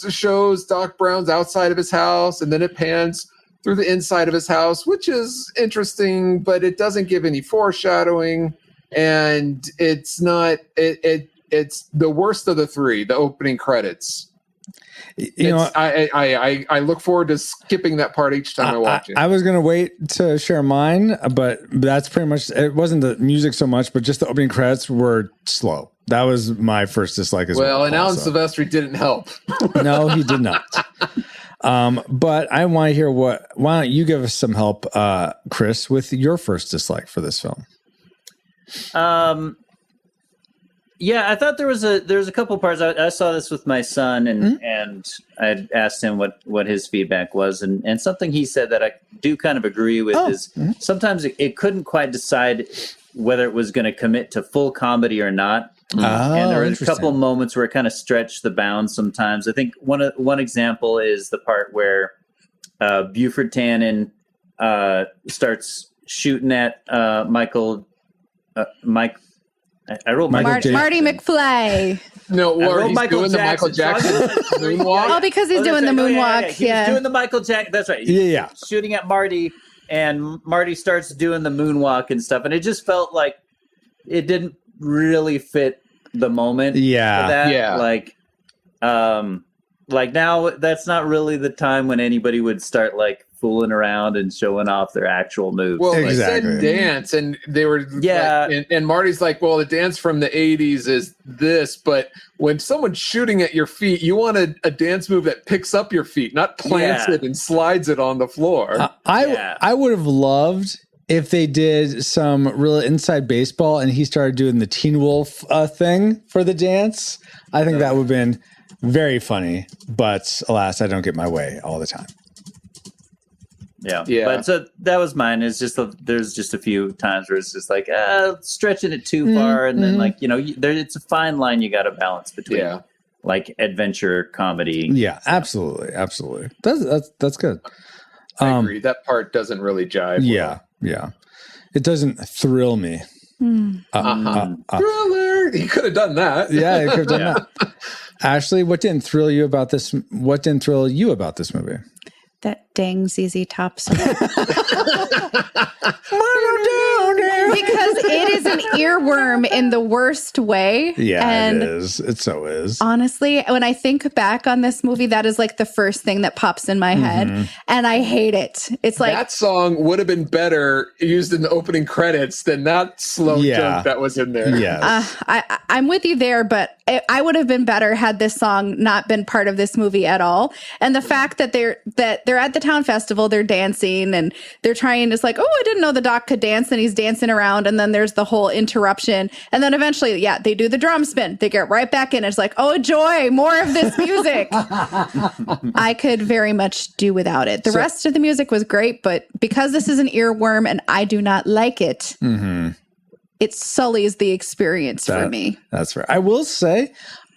shows Doc Brown's outside of his house, and then it pans through the inside of his house, which is interesting, but it doesn't give any foreshadowing, and it's not. It's the worst of the 3. The opening credits. I look forward to skipping that part each time I watch it. I was gonna wait to share mine, but that's pretty much. It wasn't the music so much, but just the opening credits were slow. That was my first dislike as well. Well, and Alan Silvestri didn't help. No, he did not. But I want to hear why don't you give us some help, Chris, with your first dislike for this film? Yeah, I thought there was a couple parts. I saw this with my son, and I asked him what his feedback was, and something he said that I do kind of agree with is sometimes it couldn't quite decide whether it was going to commit to full comedy or not. And there were a couple moments where it kind of stretched the bounds sometimes. I think one example is the part where Buford Tannen starts shooting at Mike. I wrote Marty McFly. No, or he's doing the Michael Jackson moonwalk. Oh, because he's doing the moonwalk. He's doing the Michael Jackson. That's right. Yeah. Shooting at Marty, and Marty starts doing the moonwalk and stuff, and it just felt like it didn't really fit the moment. Yeah. For that. Yeah. Like now, that's not really the time when anybody would start like fooling around and showing off their actual moves. Well, they said dance, and they were and Marty's like, well, the dance from the 80s is this, but when someone's shooting at your feet, you want a dance move that picks up your feet, not plants it and slides it on the floor. I would have loved if they did some real inside baseball and he started doing the Teen Wolf thing for the dance. I think that would have been very funny, but alas, I don't get my way all the time. Yeah. But so that was mine. It's just there's just a few times where it's just like stretching it too far, and then like it's a fine line you got to balance between like adventure comedy. Yeah, absolutely. That's good. I agree. That part doesn't really jive. Yeah. It doesn't thrill me. Thriller. You could have done that. Yeah, you could have done that. Ashley, what didn't thrill you about this? What didn't thrill you about this movie? That dang ZZ Top song. Because it is an earworm in the worst way. Yeah, and it is. It so is. Honestly, when I think back on this movie, that is like the first thing that pops in my head. And I hate it. It's like that song would have been better used in the opening credits than that slow jump that was in there. Yes. I'm with you there, but I would have been better had this song not been part of this movie at all. And the fact that they're at the town festival, they're dancing and they're trying, it's like, oh, I didn't know the doc could dance, and he's dancing around, and then there's the whole interruption, and then eventually they do the drum spin, they get right back in. It's like, oh joy, more of this music. I could very much do without it. The rest of the music was great, but because this is an earworm and I do not like it, it sullies the experience for me. That's fair. I will say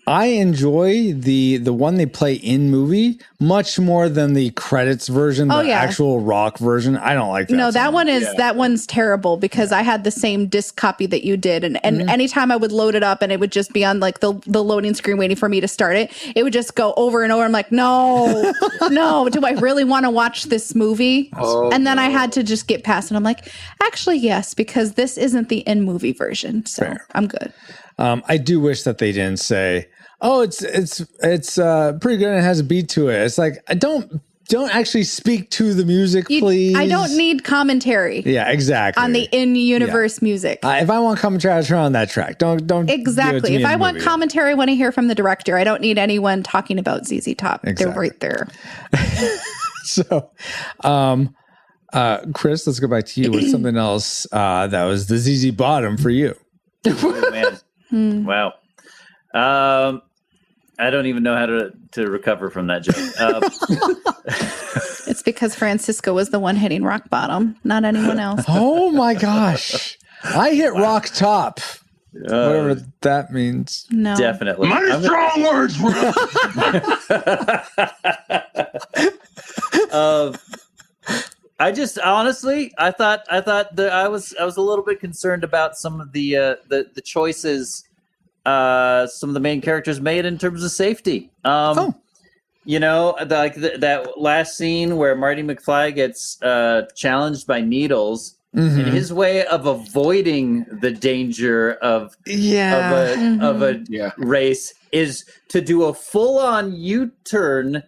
I enjoy the one they play in movie much more than the credits version, actual rock version. I don't like that. No, that one is that one's terrible because I had the same disc copy that you did, and anytime I would load it up and it would just be on like the loading screen waiting for me to start it, it would just go over and over. I'm like, no, do I really want to watch this movie? And then I had to just get past it. I'm like, actually, yes, because this isn't the in movie version, so fair. I'm good. I do wish that they didn't say, "Oh, it's pretty good and it has a beat to it." It's like, don't actually speak to the music, please. I don't need commentary. Yeah, exactly. On the in-universe music. If I want commentary, I'll turn on that track. Don't exactly. If I want commentary, I want to hear from the director. I don't need anyone talking about ZZ Top. Exactly. They're right there. So, Chris, let's go back to you with something else that was the ZZ Bottom for you. Oh, man. Wow. I don't even know how to recover from that joke. It's because Francisco was the one hitting rock bottom, not anyone else. Oh my gosh. I hit rock top. Whatever that means. No. Definitely. Mighty strong words, bro. I just honestly, I thought that I was a little bit concerned about some of the choices some of the main characters made in terms of safety. You know, that last scene where Marty McFly gets challenged by needles, and his way of avoiding the danger of a race is to do a full-on U-turn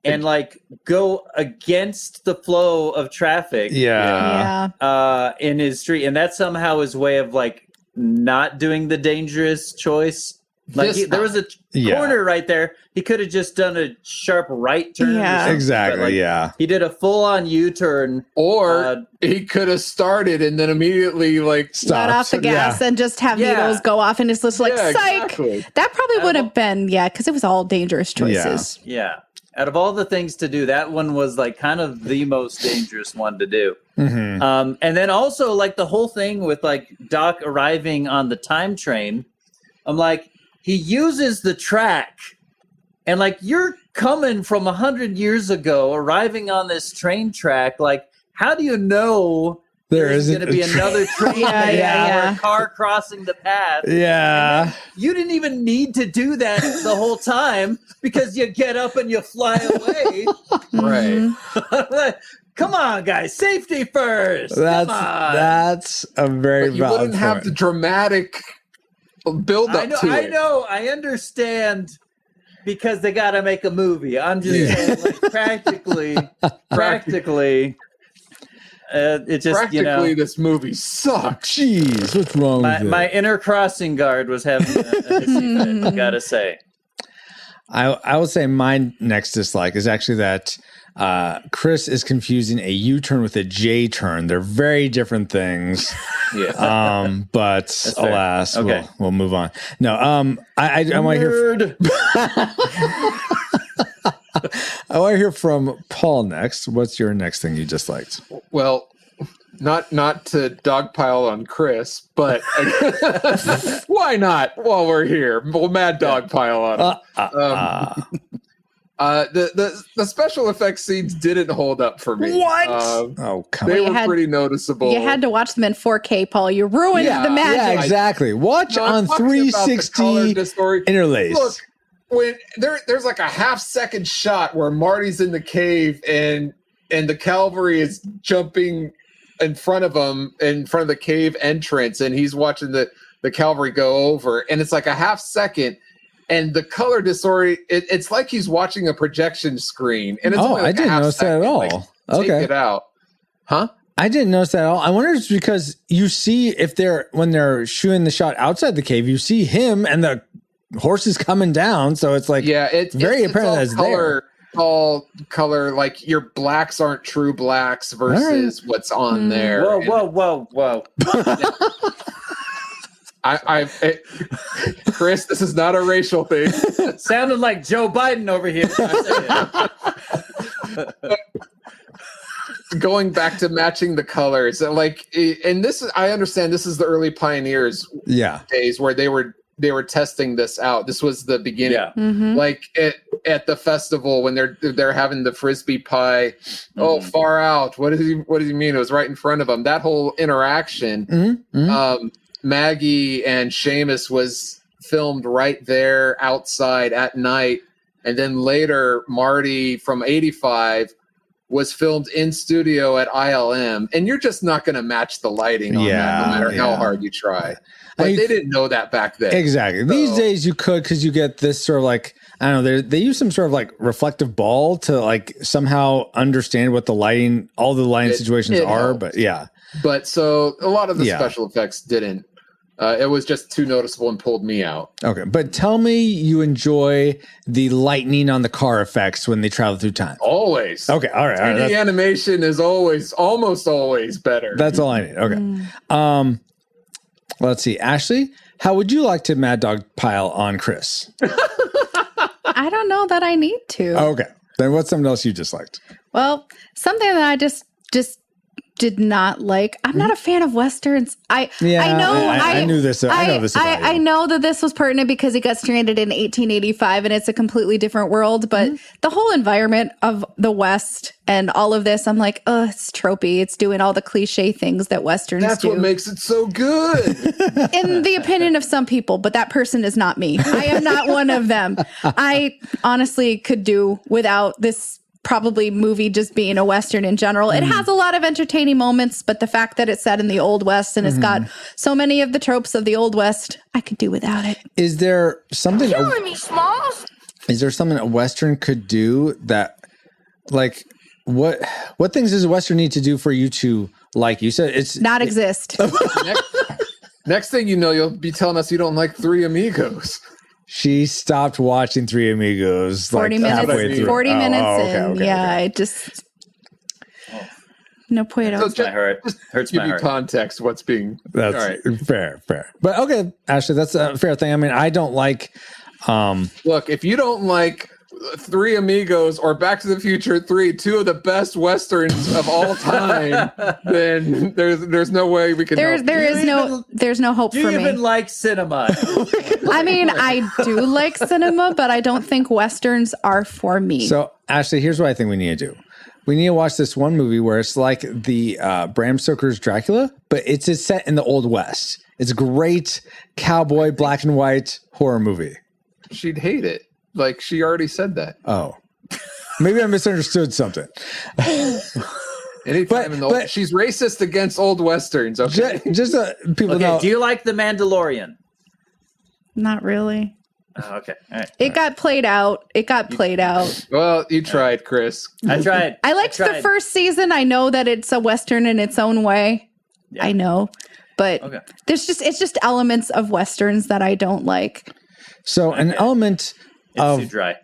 and like go against the flow of traffic. In his street, and that's somehow his way of like not doing the dangerous choice. Like there was a corner right there. He could have just done a sharp right turn. Exactly. He did a full-on U-turn, or he could have started and then immediately like let off the gas and just have needles go off, and it's just like psych. Exactly. That probably would have been because it was all dangerous choices. Out of all the things to do, that one was like kind of the most dangerous one to do. And then also like the whole thing with like Doc arriving on the time train. I'm like, he uses the track, and like you're coming from 100 years ago, arriving on this train track. Like, how do you know there's going to be another train or a car crossing the path? You didn't even need to do that the whole time because you get up and you fly away. Right. Come on, guys, safety first. That's a very valid point. You wouldn't have the dramatic build up to it. I know. I understand because they got to make a movie. I'm just saying, like, practically, it just this movie sucks. Jeez, what's wrong with it? My inner crossing guard was having a hissy fit, I gotta say. I would say my next dislike is actually that Chris is confusing a U-turn with a J-turn. They're very different things. But alas, we'll move on. No, I want to hear. I want to hear from Paul next. What's your next thing you disliked? Well, not to dogpile on Chris, but why not? While we're here, we'll mad dogpile on him. The special effects scenes didn't hold up for me. What? They were pretty noticeable. You had to watch them in 4K, Paul. You ruined the magic. Yeah, exactly. Watch on 360 interlace. Look, when there's like a half-second shot where Marty's in the cave and the cavalry is jumping in front of him, in front of the cave entrance, and he's watching the cavalry go over, and it's like a half second. And the color it's like he's watching a projection screen. And it's only like I didn't notice that at all. Like, take it out. Huh? I didn't notice that at all. I wonder if it's because you see when they're shooting the shot outside the cave, you see him and the horses coming down. So it's like it's very apparent that it's there. All color, like your blacks aren't true blacks versus what's on there. Whoa. Chris, this is not a racial thing. Sounded like Joe Biden over here. Going back to matching the colors, like, and this is, I understand this is the early pioneers days where they were testing this out. This was the beginning, like at the festival when they're having the frisbee pie. Oh, far out. What does he mean? It was right in front of them. That whole interaction. Maggie and Seamus was filmed right there outside at night. And then later, Marty from 85 was filmed in studio at ILM, and you're just not going to match the lighting on that, no matter how hard you try. But they didn't know that back then. Exactly. So, these days you could, because you get this sort of like, I don't know, they use some sort of like reflective ball to like somehow understand what the lighting, all the lighting situations are. Helps. But yeah. But so a lot of the special effects didn't. It was just too noticeable and pulled me out. Okay. But tell me you enjoy the lightning on the car effects when they travel through time. Always. Okay. All right. 3D animation is almost always better. That's all I need. Okay. Let's see. Ashley, how would you like to Mad Dog pile on Chris? I don't know that I need to. Okay. Then what's something else you disliked? Well, something that I just did not like. I'm not a fan of Westerns. I knew this. I know this. I know that this was pertinent because it got stranded in 1885 and it's a completely different world. But the whole environment of the West and all of this, I'm like, oh, it's tropey. It's doing all the cliche things that Westerns do. That's what makes it so good. In the opinion of some people, but that person is not me. I am not one of them. I honestly could do without this probably movie just being a Western in general. It has a lot of entertaining moments, but the fact that it's set in the Old West and it's got so many of the tropes of the Old West, I could do without it. Is there something killing me, Smalls? Is there something a Western could do that, like, what things does a Western need to do for you to like? You said it's not exist. Next thing you know, you'll be telling us you don't like Three Amigos. She stopped watching Three Amigos 40 like minutes halfway through. 40 minutes in. Okay. I just no point. So hurts give my you heart. Context. What's being that's all right. Fair. But okay, Ashley, that's a fair thing. I mean, I don't like. Look, if you don't like Three Amigos or Back to the Future 3, two of the best Westerns of all time, then there's no way we can. There's no hope for me. Do you even like cinema? I mean, I do like cinema, but I don't think Westerns are for me. So, Ashley, here's what I think we need to do. We need to watch this one movie where it's like the Bram Stoker's Dracula, but it's set in the Old West. It's a great cowboy, black and white horror movie. She'd hate it. Like, she already said that. Oh. Maybe I misunderstood something. Anytime she's racist against old Westerns, okay? Just people know. Do you like The Mandalorian? Not really. Oh, okay. All right. It got played out. Well, you tried, Chris. I tried. I liked the first season. I know that it's a Western in its own way. Yeah. I know. But it's just elements of Westerns that I don't like. So an element it's too dry.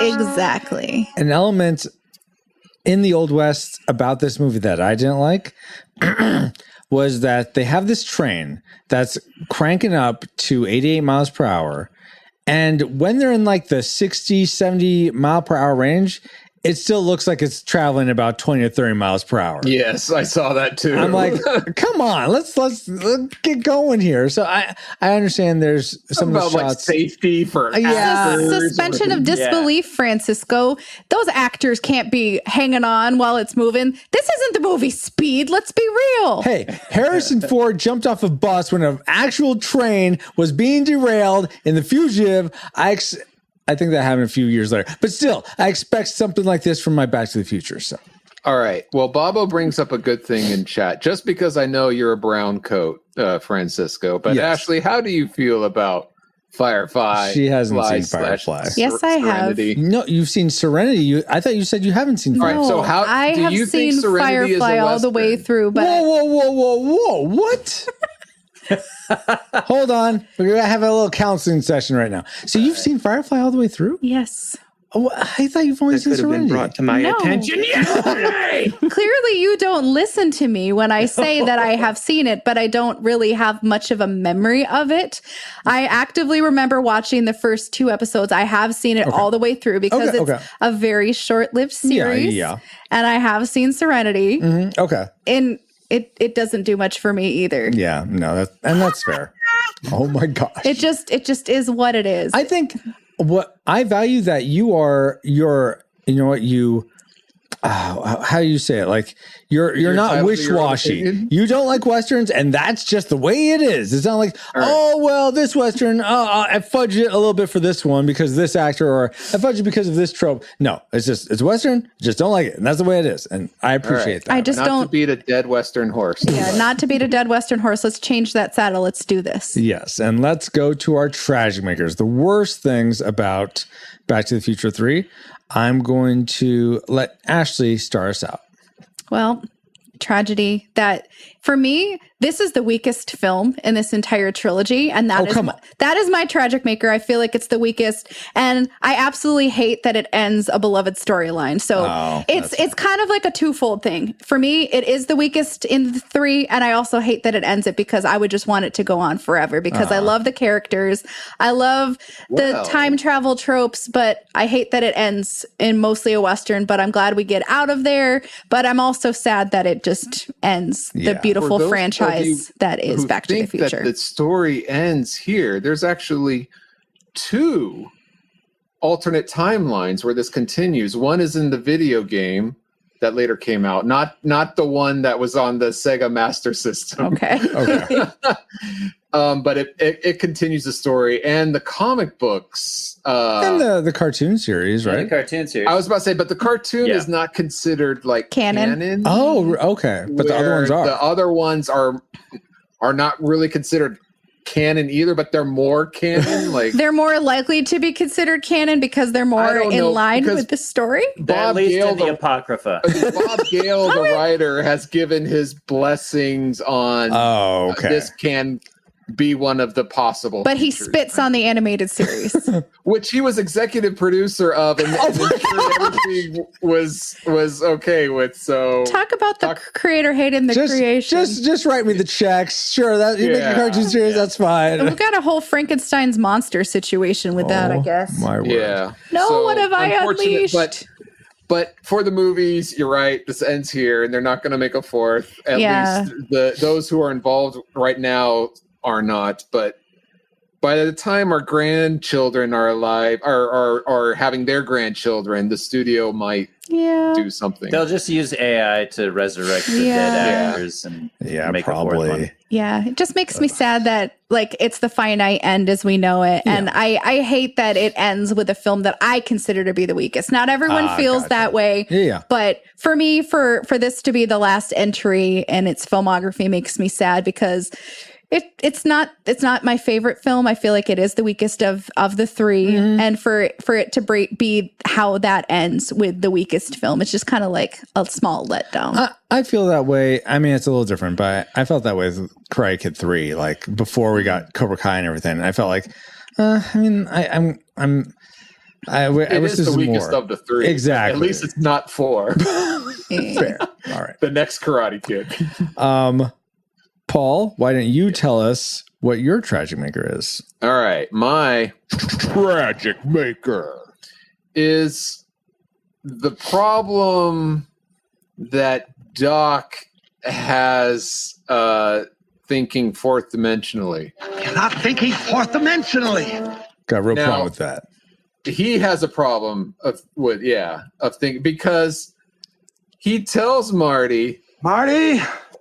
Exactly. An element in the Old West about this movie that I didn't like was that they have this train that's cranking up to 88 miles per hour. And when they're in like the 60, 70 mile per hour range, it still looks like it's traveling about 20 or 30 miles per hour. Yes, I saw that too. I'm like, come on, let's get going here. So I understand there's some about of the shots. Like safety for suspension of disbelief, Francisco. Those actors can't be hanging on while it's moving. This isn't the movie Speed. Let's be real. Hey, Harrison Ford jumped off a bus when an actual train was being derailed in The Fugitive. I think that happened a few years later. But still, I expect something like this from my Back to the Future. So, all right. Well, Bobo brings up a good thing in chat, just because I know you're a brown coat, Francisco. But yes. Ashley, how do you feel about Firefly? She hasn't seen Firefly. Yes, I have. No, you've seen Serenity. I thought you said you haven't seen Firefly. All right, so how I do have you seen think Serenity Firefly is a all the way through. But whoa! What? Hold on, we're gonna have a little counseling session right now. So you've seen Firefly all the way through? Yes. Oh, I thought you've only seen Serenity. Been brought to my attention yesterday. Clearly, you don't listen to me when I say that I have seen it, but I don't really have much of a memory of it. I actively remember watching the first 2 episodes. I have seen it all the way through because it's a very short-lived series. Yeah. And I have seen Serenity. Mm-hmm. Okay. And it doesn't do much for me either. Yeah, no, that's fair. Oh my gosh. It just is what it is. I think what I value that you how do you say it? Like you're not entitled to your own wish-washy. opinion? You don't like Westerns, and that's just the way it is. It's not like, oh, well, this Western, I fudged it a little bit for this one because of this actor, or I fudged it because of this trope. No, it's Western. Just don't like it. And that's the way it is. And I appreciate that. I just Not don't to beat a dead Western horse. Yeah, not to beat a dead Western horse. Let's change that saddle. Let's do this. Yes. And let's go to our tragic makers. The worst things about Back to the Future 3. I'm going to let Ashley start us out. Well, tragedy that for me, this is the weakest film in this entire trilogy, and that is my tragic maker. I feel like it's the weakest, and I absolutely hate that it ends a beloved storyline. So it's kind of like a twofold thing. For me, it is the weakest in the 3, and I also hate that it ends it because I would just want it to go on forever because I love the characters. I love the time travel tropes, but I hate that it ends in mostly a Western, but I'm glad we get out of there. But I'm also sad that it just ends the beautiful franchise that is Back to the Future. That the story ends here. There's actually 2 alternate timelines where this continues. One is in the video game that later came out, not the one that was on the Sega Master System. Okay. But it continues the story, and the comic books and the cartoon series, right? The cartoon series. I was about to say, but the cartoon is not considered like canon. Oh, okay. But the other ones are. The other ones are not really considered canon either, but they're more canon. Like they're more likely to be considered canon because they're more in line with the story. Bob Gale, the Apocrypha. Bob Gale, the writer, has given his blessings on. This can be one of the possible. But he spits on the animated series, which he was executive producer of, and everything was okay with. So talk about the creator hating the creation. Just write me the checks. Sure, that you make a cartoon series. That's fine. And we've got a whole Frankenstein's monster situation with that, I guess. My word. Yeah. No, so, what have I unleashed? But for the movies, you're right. This ends here, and they're not going to make a fourth. At least those who are involved right now are not. But by the time our grandchildren are alive, or having their grandchildren, the studio might do something. They'll just use AI to resurrect the dead actors and make a fourth one. Yeah, it just makes me sad that like it's the finite end as we know it, and I hate that it ends with a film that I consider to be the weakest. Not everyone feels that way, but for me, for this to be the last entry in its filmography makes me sad because it's not my favorite film. I feel like it is the weakest of the 3, and for it to be how that ends with the weakest film, it's just kind of like a small letdown. I feel that way. I mean, it's a little different, but I felt that way with Karate Kid 3, like before we got Cobra Kai and everything. And I felt like, I wish this was the weakest more of the 3. Exactly. At least it's not 4. Fair. All right. The next Karate Kid. Paul, why don't you tell us what your tragic maker is? All right. My tragic maker is the problem that Doc has thinking fourth dimensionally. You're not thinking fourth dimensionally. Got a real problem with that. He has a problem of thinking because he tells Marty,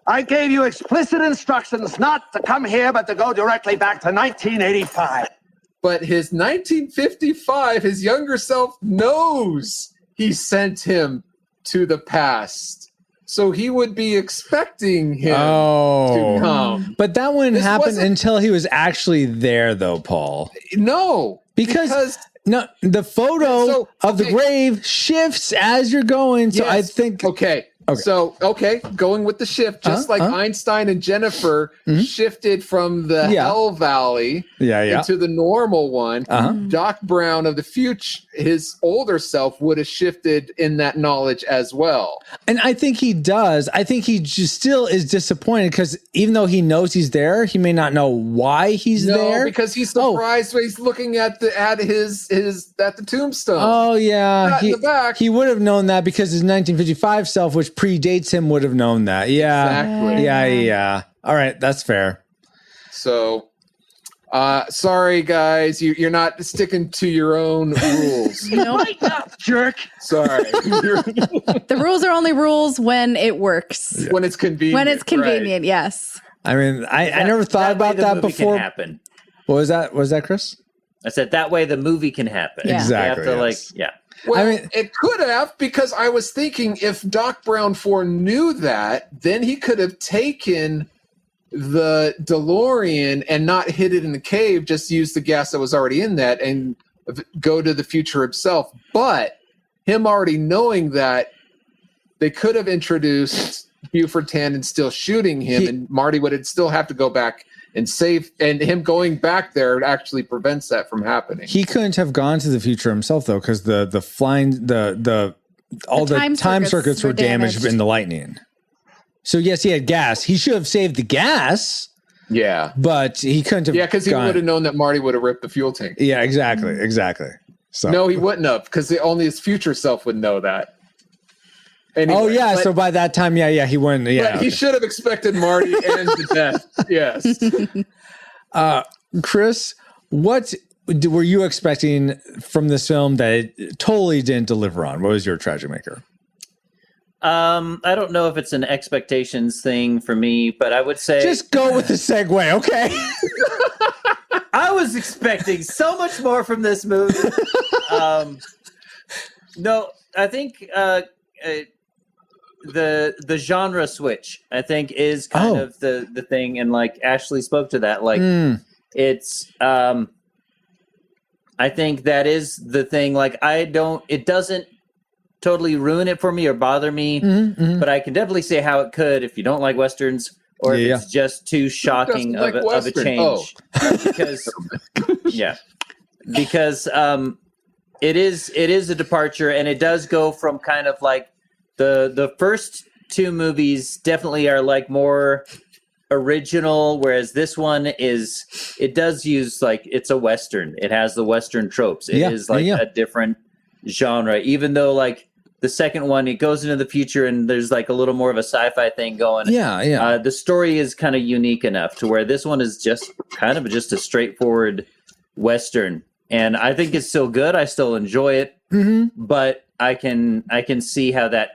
I gave you explicit instructions not to come here, but to go directly back to 1985. But his 1955, his younger self knows he sent him to the past. So he would be expecting him to come. But that wouldn't happen until he was actually there, though, Paul. No. Because no, the photo of the grave shifts as you're going. So I think... Okay. So, going with the shift, just like Einstein and Jennifer shifted from the Hell Valley into the normal one, Doc Brown of the future, his older self, would have shifted in that knowledge as well. And I think he does. I think he just still is disappointed because even though he knows he's there, he may not know why he's there. No, because he's surprised when he's looking at the tombstone. Oh, yeah. In the back. He would have known that because his 1955 self, which predates him, would have known that. Yeah. Exactly. Yeah. All right. That's fair. So, Sorry, guys, you're not sticking to your own rules. Lighten up, jerk. Sorry. The rules are only rules when it works. When it's convenient. When it's convenient, right. yes. I mean, I never thought about that before. Happen. What was that? Was that Chris? I said that way the movie can happen. Yeah. Exactly. You have to yes. Well, I mean, it could have, because I was thinking if Doc Brown 4 knew that, then he could have taken the DeLorean and not hid it in the cave, just use the gas that was already in that and go to the future himself. But him already knowing that, they could have introduced Buford Tannen still shooting him, and Marty would still have to go back and save, and him going back there actually prevents that from happening. He couldn't have gone to the future himself though, because the time circuits were damaged in the lightning. So yes, he had gas. He should have saved the gas. Yeah, but he couldn't have. Yeah, because he would have known that Marty would have ripped the fuel tank. Yeah, exactly. So no, he wouldn't have, because only his future self would know that. Anyway, oh yeah, so by that time, he wouldn't. Yeah, he should have expected Marty and the death. Yes. Chris, what were you expecting from this film that it totally didn't deliver on? What was your tragic maker? I don't know if it's an expectations thing for me, but I would say just go with the segue, okay? I was expecting so much more from this movie. No, I think the genre switch, I think, is kind of the thing, and like Ashley spoke to that. Like it's I think that is the thing. Like it doesn't totally ruin it for me or bother me, but I can definitely say how it could if you don't like Westerns, or if it's just too shocking of a change. Because it is a departure, and it does go from kind of like the first two movies definitely are like more original, whereas this one it does use, like, it's a Western. It has the Western tropes. It is like a different genre, even though like the second one, it goes into the future and there's like a little more of a sci-fi thing going. The story is kind of unique enough to where this one is just kind of just a straightforward Western. And I think it's still good. I still enjoy it, but I can see how that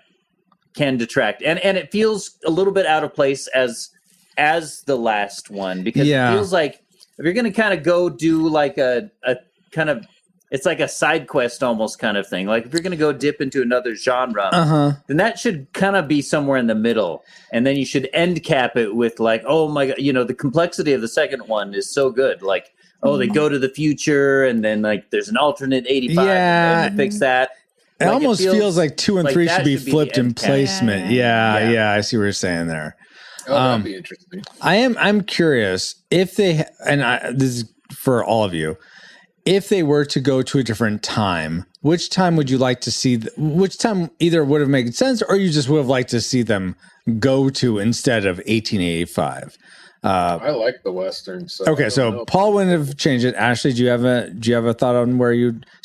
can detract. And it feels a little bit out of place as the last one, because it feels like if you're going to kind of go do like a kind of, it's like a side quest almost kind of thing. Like if you're going to go dip into another genre, then that should kind of be somewhere in the middle. And then you should end cap it with like, oh my God, the complexity of the second one is so good. Like, they go to the future and then like there's an alternate 85 and they fix that. It like, almost feels like 2 and 3 should be flipped in placement. Yeah, I see what you're saying there. That'd be interesting. I'm curious if they, this is for all of you, if they were to go to a different time, which time would you like to see? Which time either would have made sense, or you just would have liked to see them go to instead of 1885? I like the Western. So okay, so Paul wouldn't have changed it. Ashley, do you have a thought on where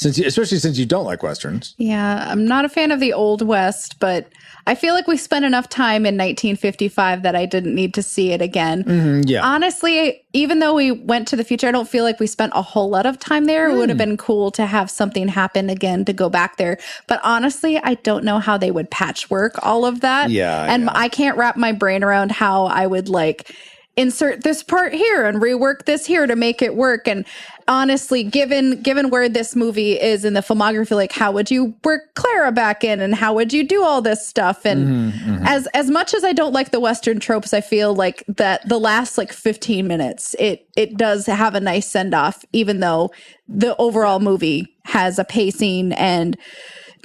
especially since you don't like Westerns? Yeah, I'm not a fan of the Old West, but I feel like we spent enough time in 1955 that I didn't need to see it again. Honestly, even though we went to the future, I don't feel like we spent a whole lot of time there. It would have been cool to have something happen again to go back there. But honestly, I don't know how they would patchwork all of that. I can't wrap my brain around how I would like insert this part here and rework this here to make it work. And honestly, given where this movie is in the filmography, like how would you work Clara back in and how would you do all this stuff? And as much as I don't like the Western tropes, I feel like that the last like 15 minutes, it does have a nice send off, even though the overall movie has a pacing and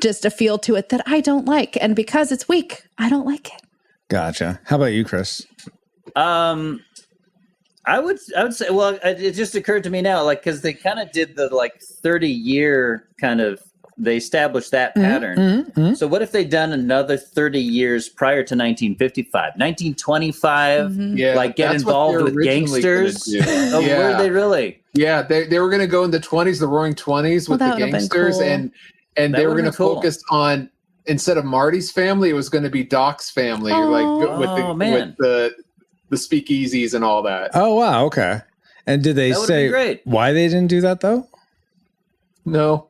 just a feel to it that I don't like. And because it's weak, I don't like it. Gotcha. How about you, Chris? I would say, well, it just occurred to me now, like, because they kind of did the like 30-year kind of, they established that pattern. So what if they'd done another 30 years prior to 1955, 1925, like get involved with gangsters? Were they really? Yeah, they were going to go in the 20s, the Roaring 20s with the gangsters, cool. and they were going to focus on, instead of Marty's family, it was going to be Doc's family, with the speakeasies and all that. Oh wow, okay. And did they say why they didn't do that though? No.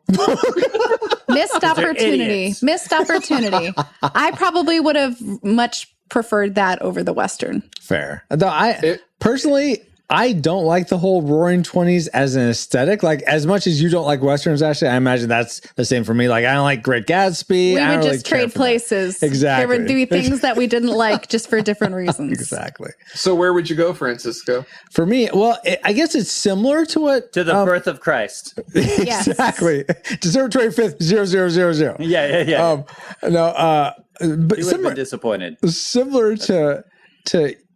Missed opportunity. Missed opportunity. I probably would have much preferred that over the Western. Fair. Though personally, I don't like the whole Roaring 20s as an aesthetic. Like, as much as you don't like Westerns, Ashley, I imagine that's the same for me. Like, I don't like Great Gatsby. We would just trade places. Exactly. There would be things that we didn't like just for different reasons. Exactly. So where would you go, Francisco? For me, well, I guess it's similar to what... To the birth of Christ. Exactly. December 25th, 0000. Yeah. But you would have been disappointed. Similar to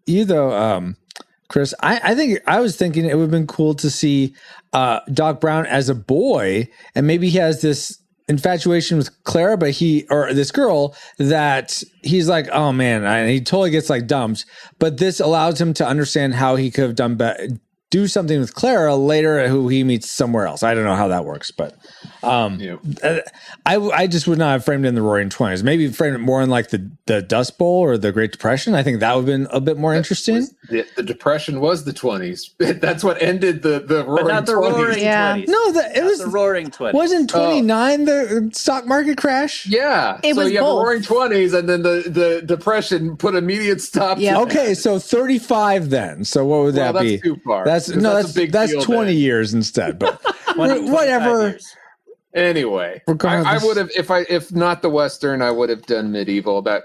you, though, Chris, I think I was thinking it would have been cool to see Doc Brown as a boy, and maybe he has this infatuation with Clara, or this girl that he's like, oh man, and he totally gets like dumped. But this allows him to understand how he could have do something with Clara later, who he meets somewhere else. I don't know how that works, but I just would not have framed it in the Roaring 20s. Maybe framed it more in like the Dust Bowl or the Great Depression. I think that would have been a bit more interesting. The Depression was the 20s. That's what ended the Roaring 20s. But not the Roaring 20s. No, it was the Roaring 20s. Wasn't 29 the stock market crash? Yeah. It was you have both. the Roaring 20s, and then the Depression put immediate stop to Okay, so 35 then. So what would that be? That's too far. That's 20 years instead, but whatever. Anyway, I would have if not the Western, I would have done medieval. That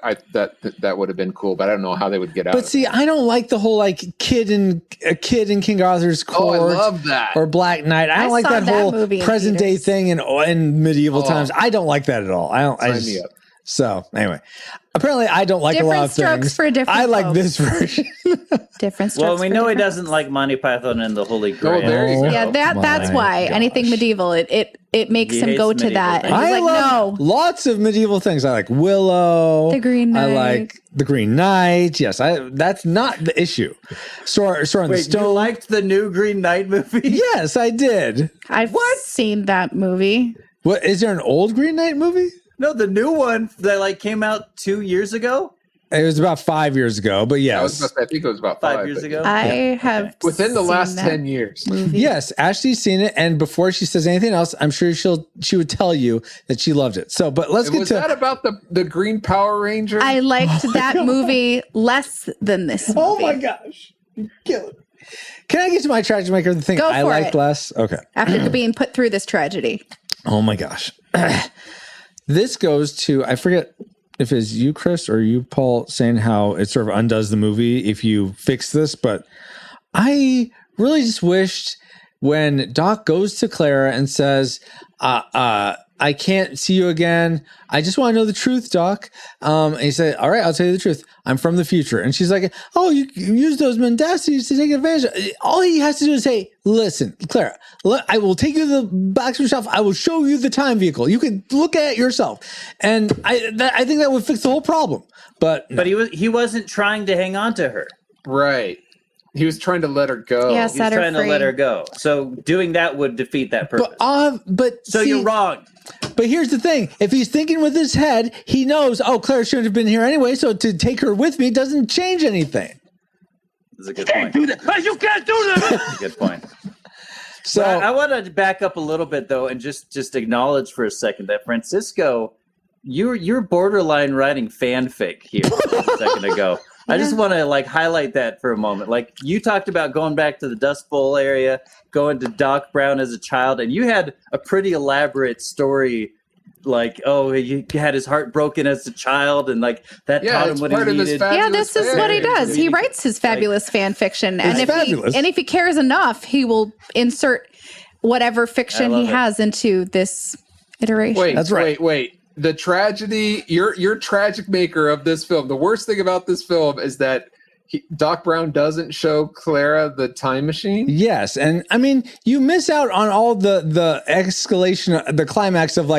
would have been cool, but I don't know how they would get out. But see, I don't like the whole like kid in King Arthur's court. Oh, I love that. Or Black Knight. I don't like that whole present day thing in medieval times. I don't like that at all. Sign me up. So anyway, apparently I don't like a lot of things. For different I like this version. Different strokes. Well, we know he doesn't like Monty Python and the Holy Grail. There you go. Yeah, that's why anything medieval, it makes him go to that. And he's I like, love lots of medieval things. I like Willow. The Green Knight. I like the Green Knight. Yes, that's not the issue. Sword in the Stone. You liked the new Green Knight movie? Yes, I did. I've seen that movie. What is there an old Green Knight movie? No, the new one that came out 2 years ago. It was about 5 years ago, but yes. I think it was about 5 years ago. I have within the last 10 years. Movie. Yes, Ashley's seen it, and before she says anything else, I'm sure she would tell you that she loved it. So, but let's get was to that about the Green Power Ranger? I liked that movie less than this movie. Oh my gosh, you're killing me. Can I get to my tragedy maker? The thing I liked less. Okay. After being put through this tragedy. Oh my gosh. This goes to, I forget if it's you, Chris, or you, Paul, saying how it sort of undoes the movie if you fix this, but I really just wished when Doc goes to Clara and says, I can't see you again. I just want to know the truth, Doc. And he said, all right, I'll tell you the truth. I'm from the future. And she's like, oh, you use those mendacities to take advantage of. All he has to do is say, listen, Clara, I will take you to the Baxter shelf. I will show you the time vehicle. You can look at it yourself. And I think that would fix the whole problem. But he wasn't trying to hang on to her. Right. He was trying to let her go. Yeah, he was trying to let her go. So doing that would defeat that purpose. So you're wrong. But here's the thing. If he's thinking with his head, he knows, oh, Clara shouldn't have been here anyway, so to take her with me doesn't change anything. That's a good point. Do that. You can't do that. That's a good point. So I want to back up a little bit, though, and just acknowledge for a second that, Francisco, you're borderline writing fanfic here a second ago. I just want to highlight that for a moment. You talked about going back to the Dust Bowl area, going to Doc Brown as a child, and you had a pretty elaborate story. He had his heart broken as a child, and that taught him what he needed. Yeah, this is what he does. He writes his fabulous fan fiction, and if he cares enough, he will insert whatever fiction he has into this iteration. Wait. The tragedy, you're tragic maker of this film. The worst thing about this film is that Doc Brown doesn't show Clara the time machine. Yes, and I mean, you miss out on all the escalation, the climax of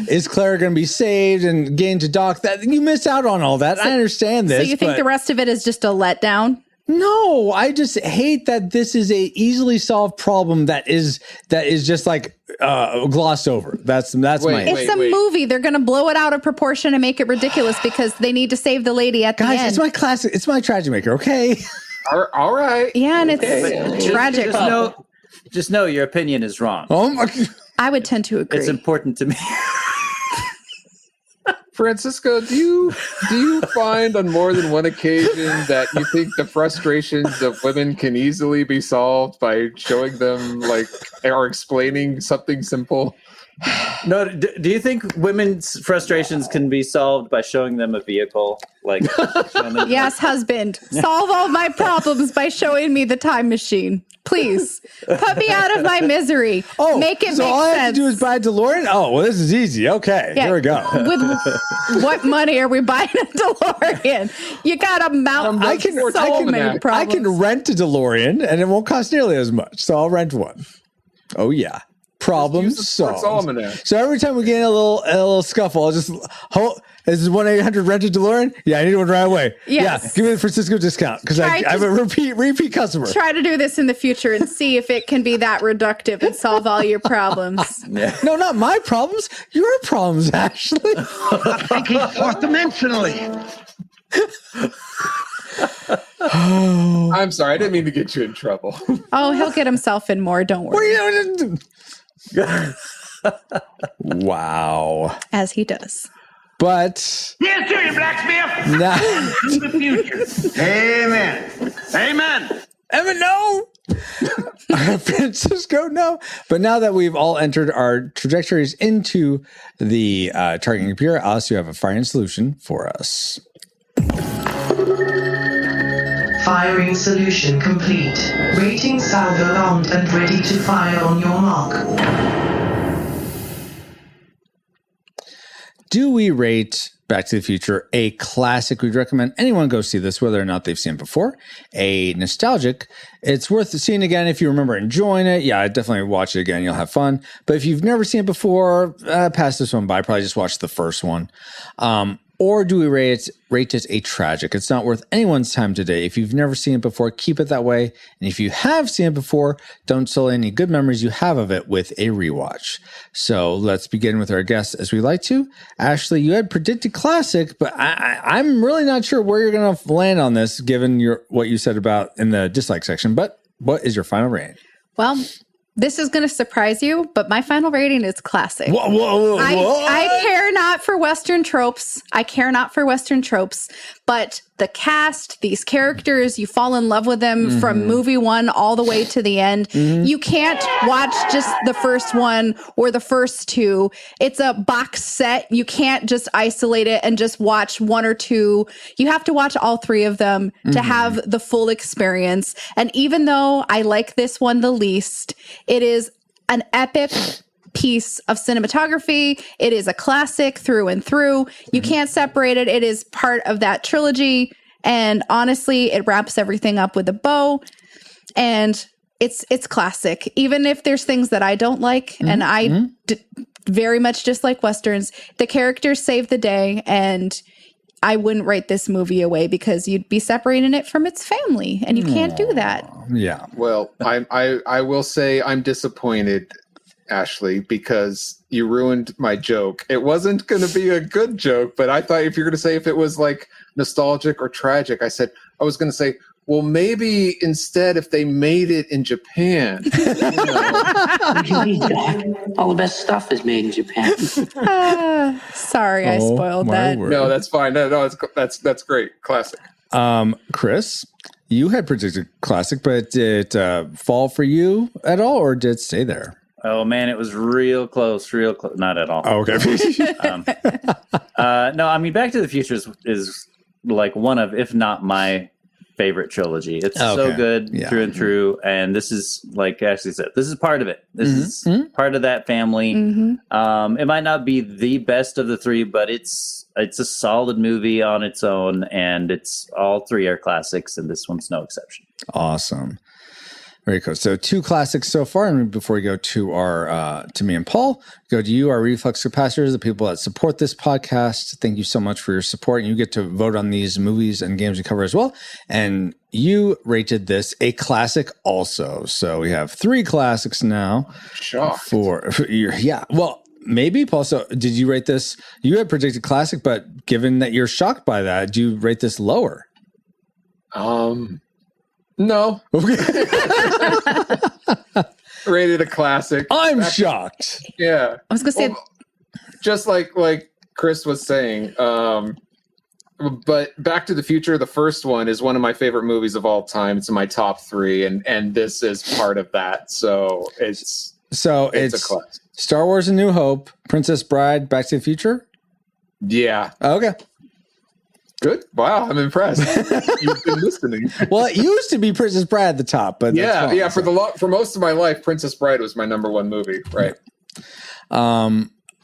is Clara going to be saved and getting to Doc? That you miss out on all that. I understand this. So you think the rest of it is just a letdown? No, I just hate that this is a easily solved problem that is just glossed over. That's my. It's a movie. They're going to blow it out of proportion and make it ridiculous because they need to save the lady at the end. Guys, it's my classic. It's my tragedy maker. Okay. All right. Yeah, and it's tragic. Just know your opinion is wrong. Oh my! I would tend to agree. It's important to me. Francisco, do you find on more than one occasion that you think the frustrations of women can easily be solved by showing them or explaining something simple? No, do you think women's frustrations can be solved by showing them a vehicle? Yes, husband. Solve all my problems by showing me the time machine. Please put me out of my misery. Make it so make all I sense. have to do is buy a DeLorean? Oh, well, this is easy. Okay, here we go. With what money are we buying a DeLorean? You got a mountain. I can rent a DeLorean, and it won't cost nearly as much. So I'll rent one. Oh yeah. Problem solved. So every time we get in a little scuffle, I'll just is this 1-800 rent a DeLorean? Yeah, I need one right away. Yes. Yeah, give me the Francisco discount because I'm a repeat customer. Try to do this in the future and see if it can be that reductive and solve all your problems. No, not my problems. Your problems, Ashley. I'm thinking fourth dimensionally. I'm sorry, I didn't mean to get you in trouble. Oh, he'll get himself in more. Don't worry. Wow. As he does. But Here's to you, blacksmith. now, To the future. Amen. Amen. Evan, no. Francisco, no. But now that we've all entered our trajectories into the targeting computer, Alice, you have a firing solution for us. Firing solution complete. Rating salvo armed and ready to fire on your mark. Do we rate Back to the Future a classic? We'd recommend anyone go see this, whether or not they've seen it before. A nostalgic, it's worth seeing again if you remember enjoying it. Yeah, definitely watch it again. You'll have fun. But if you've never seen it before, pass this one by. Probably just watch the first one. Or do we rate it a tragic? It's not worth anyone's time today. If you've never seen it before, keep it that way. And if you have seen it before, don't sully any good memories you have of it with a rewatch. So let's begin with our guests as we like to. Ashley, you had predicted classic, but I'm really not sure where you're going to land on this, given what you said about in the dislike section. But what is your final rating? Well, this is going to surprise you, but my final rating is classic. Whoa. I care not for Western tropes. But the cast, these characters, you fall in love with them from movie one all the way to the end. You can't watch just the first one or the first two. It's a box set. You can't just isolate it and just watch one or two. You have to watch all three of them to have the full experience. And even though I like this one the least, it is an epic piece of cinematography. It is a classic through and through. You can't separate it. It is part of that trilogy. And honestly, it wraps everything up with a bow. And it's classic. Even if there's things that I don't like, and I very much dislike Westerns, the characters save the day. And I wouldn't write this movie away because you'd be separating it from its family. And you can't do that. Yeah. Well, I will say I'm disappointed, Ashley, because you ruined my joke. It wasn't going to be a good joke, but I thought if you're going to say if it was like nostalgic or tragic, I was going to say, well, maybe instead if they made it in Japan. All the best stuff is made in Japan. Sorry, I spoiled that. Word. No, that's fine. No, that's great. Classic. Chris, you had predicted classic, but did it fall for you at all, or did it stay there? Oh man, it was real close. Not at all. Oh, okay. No, I mean, Back to the Future is like one of, if not my favorite trilogy. It's so good through and through. And this is, like Ashley said, this is part of it. This is part of that family. It might not be the best of the three, but it's a solid movie on its own, and all three are classics, and this one's no exception. Awesome. Very cool. So 2 classics so far. And before we go to our to me and Paul, go to you, our reflex capacitors, the people that support this podcast. Thank you so much for your support. And you get to vote on these movies and games we cover as well. And you rated this a classic also. So we have 3 classics now. Shocked. Yeah. Well, maybe, Paul. So did you rate this? You had predicted classic, but given that you're shocked by that, do you rate this lower? No. Rated a classic. I'm shocked. Yeah. I was going to say, just like Chris was saying, but Back to the Future, the first one, is one of my favorite movies of all time. It's in my top 3, and this is part of that. So it's a classic. Star Wars: A New Hope, Princess Bride, Back to the Future. Yeah. Okay. Good. Wow, I'm impressed. You've been listening. Well, it used to be Princess Bride at the top, but yeah. For most of my life, Princess Bride was my number 1 movie. Right.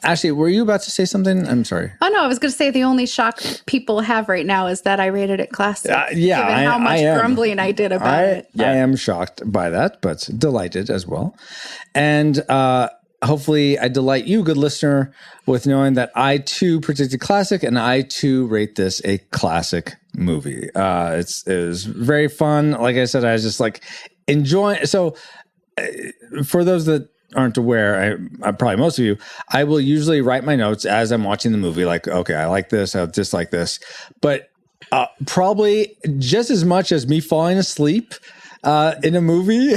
Ashley, were you about to say something? I'm sorry. Oh no, I was going to say the only shock people have right now is that I rated it classic. Yeah, given how much grumbling I did about it. I am shocked by that, but delighted as well. And hopefully I delight you, good listener, with knowing that I too predicted classic, and I too rate this a classic movie. It was very fun. Like I said, I was just like enjoying. So for those that aren't aware, I probably most of you, I will usually write my notes as I'm watching the movie. Like, okay, I like this, I dislike this, but probably just as much as me falling asleep in a movie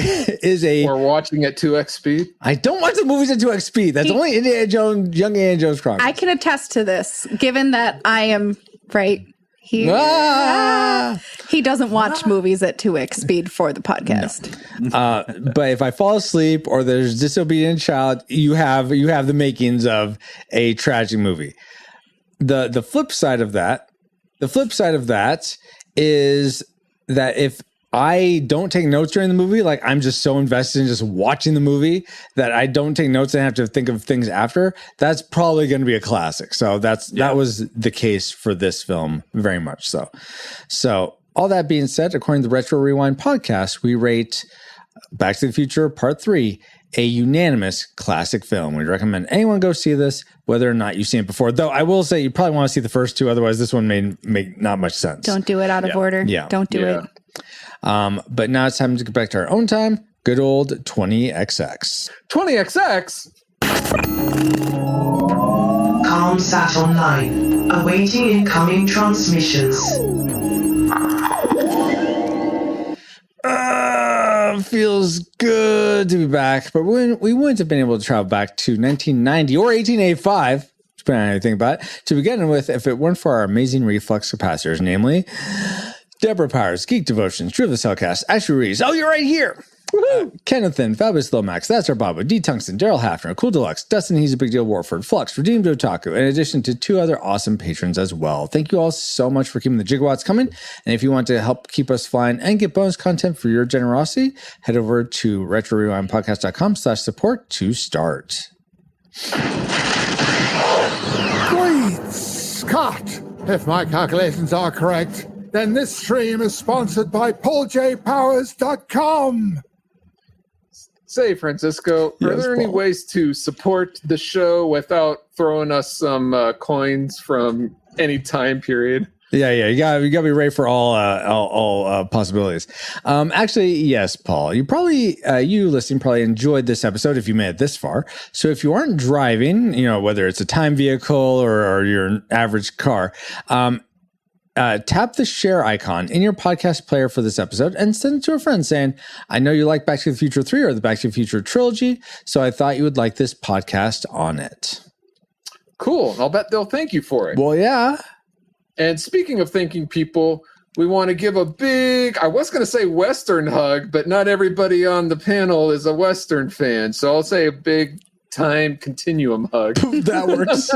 or watching at 2x speed. I don't watch the movies at 2x speed. That's only Indiana Jones, Young Indiana Jones Chronicles. I can attest to this, given that I am right here. He doesn't watch movies at 2x speed for the podcast. No. But if I fall asleep or there's disobedient child, you have the makings of a tragic movie. The flip side of that is that if I don't take notes during the movie, like I'm just so invested in just watching the movie that I don't take notes and have to think of things after, that's probably going to be a classic. So that was the case for this film, very much so. So all that being said, according to the Retro Rewind podcast, we rate Back to the Future Part 3 a unanimous classic film. We recommend anyone go see this, whether or not you've seen it before. Though I will say you probably want to see the first 2, otherwise this one may make not much sense. Don't do it out of order. Yeah. Don't do it. But now it's time to get back to our own time. Good old 20XX. 20XX? ComSat online, awaiting incoming transmissions. Feels good to be back, but we wouldn't have been able to travel back to 1990 or 1885, depending on how you think about it, to begin with, if it weren't for our amazing reflux capacitors, namely Deborah Powers, Geek Devotions, Drew the Cellcast, Ashley Reeves. Oh, you're right here. Kennethan, Fabulous Lomax, That's Our Baba, D. Tungsten, Daryl Hafner, Cool Deluxe, Dustin, He's a Big Deal, Warford, Flux, Redeemed Otaku, in addition to 2 other awesome patrons as well. Thank you all so much for keeping the gigawatts coming. And if you want to help keep us flying and get bonus content for your generosity, head over to retrorewindpodcast.com/support to start. Great Scott! If my calculations are correct, then this stream is sponsored by PaulJPowers.com. Say, Francisco, are there any ways to support the show without throwing us some coins from any time period? Yeah, you gotta be ready for all possibilities. Actually, yes, Paul. You listening probably enjoyed this episode if you made it this far. So if you aren't driving, whether it's a time vehicle or your average car, tap the share icon in your podcast player for this episode and send it to a friend saying, I know you like Back to the Future 3 or the Back to the Future trilogy, so I thought you would like this podcast on it. Cool. I'll bet they'll thank you for it. Well, yeah. And speaking of thanking people, we want to give a big, I was going to say Western hug, but not everybody on the panel is a Western fan. So I'll say a big time continuum hug. That works.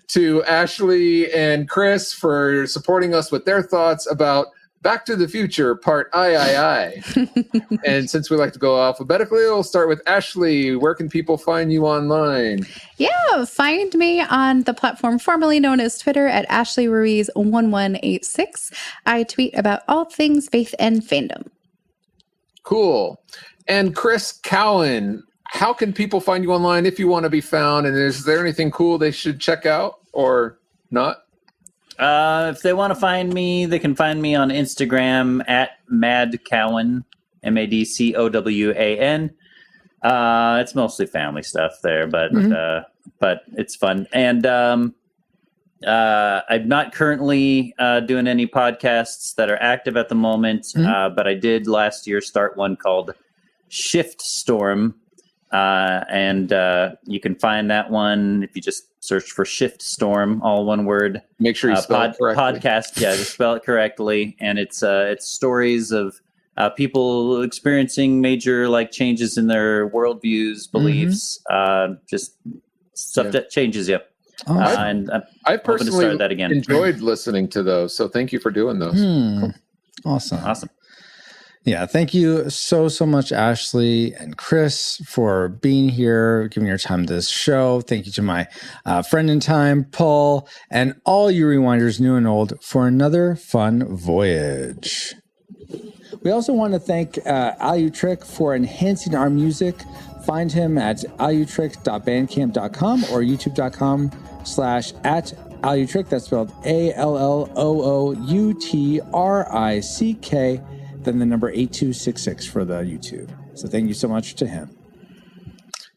To Ashley and Chris for supporting us with their thoughts about Back to the Future Part I. And since we like to go alphabetically, we'll start with Ashley. Where can people find you online? Yeah, find me on the platform formerly known as Twitter at Ashley Ruiz 1186. I tweet about all things faith and fandom. Cool. And Chris Cowan, how can people find you online if you want to be found? And is there anything cool they should check out or not? If they want to find me, they can find me on Instagram at MadCowan, MadCowan. It's mostly family stuff there, but it's fun. And I'm not currently doing any podcasts that are active at the moment, but I did last year start one called Shift Storm, and you can find that one if you just search for Shift Storm, all one word. Make sure you spell it correctly. Podcast, yeah, just spell it correctly, and it's stories of people experiencing major changes in their worldviews, beliefs, just stuff that changes you. And I personally start that again. enjoyed listening to those, so thank you for doing those. Cool. Awesome. Yeah, thank you so much, Ashley and Chris, for being here, giving your time to this show. Thank you to my friend in time, Paul, and all you rewinders, new and old, for another fun voyage. We also want to thank Alutrick for enhancing our music. Find him at alutrick.bandcamp.com or youtube.com/@Alutrick. That's spelled ALLOOUTRICK, then the number 8266 for the YouTube. So thank you so much to him.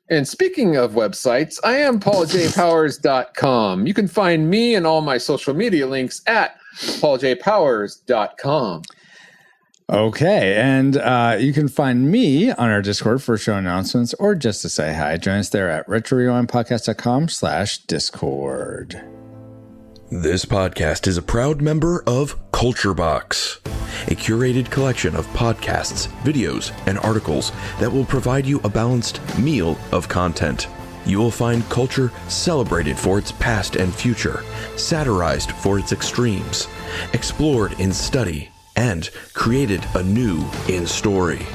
And speaking of websites, I am pauljpowers.com. You can find me and all my social media links at pauljpowers.com. Okay, and you can find me on our Discord for show announcements or just to say hi. Join us there at retrorewindpodcast.com/Discord. This podcast is a proud member of Culture Box, a curated collection of podcasts, videos, and articles that will provide you a balanced meal of content. You will find culture celebrated for its past and future, satirized for its extremes, explored in study, and created anew in story.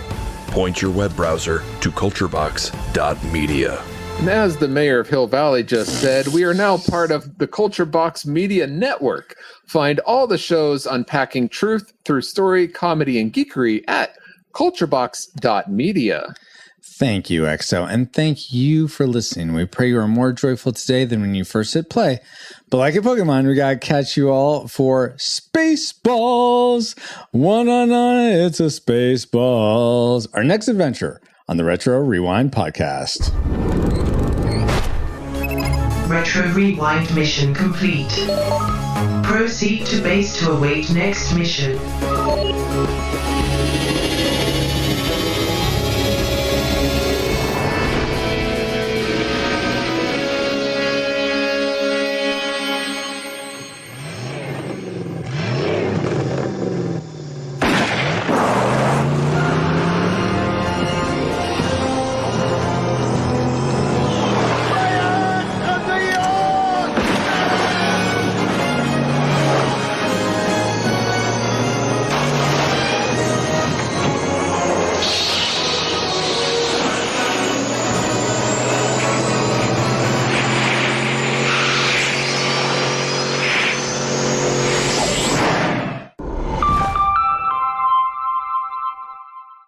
Point your web browser to culturebox.media. And as the mayor of Hill Valley just said, we are now part of the Culture Box Media Network. Find all the shows unpacking truth through story, comedy, and geekery at culturebox.media. Thank you, XO, and thank you for listening. We pray you are more joyful today than when you first hit play. But like a Pokemon, we gotta catch you all for Spaceballs. It's a Spaceballs. Our next adventure on the Retro Rewind podcast. Retro Rewind mission complete. Proceed to base to await next mission.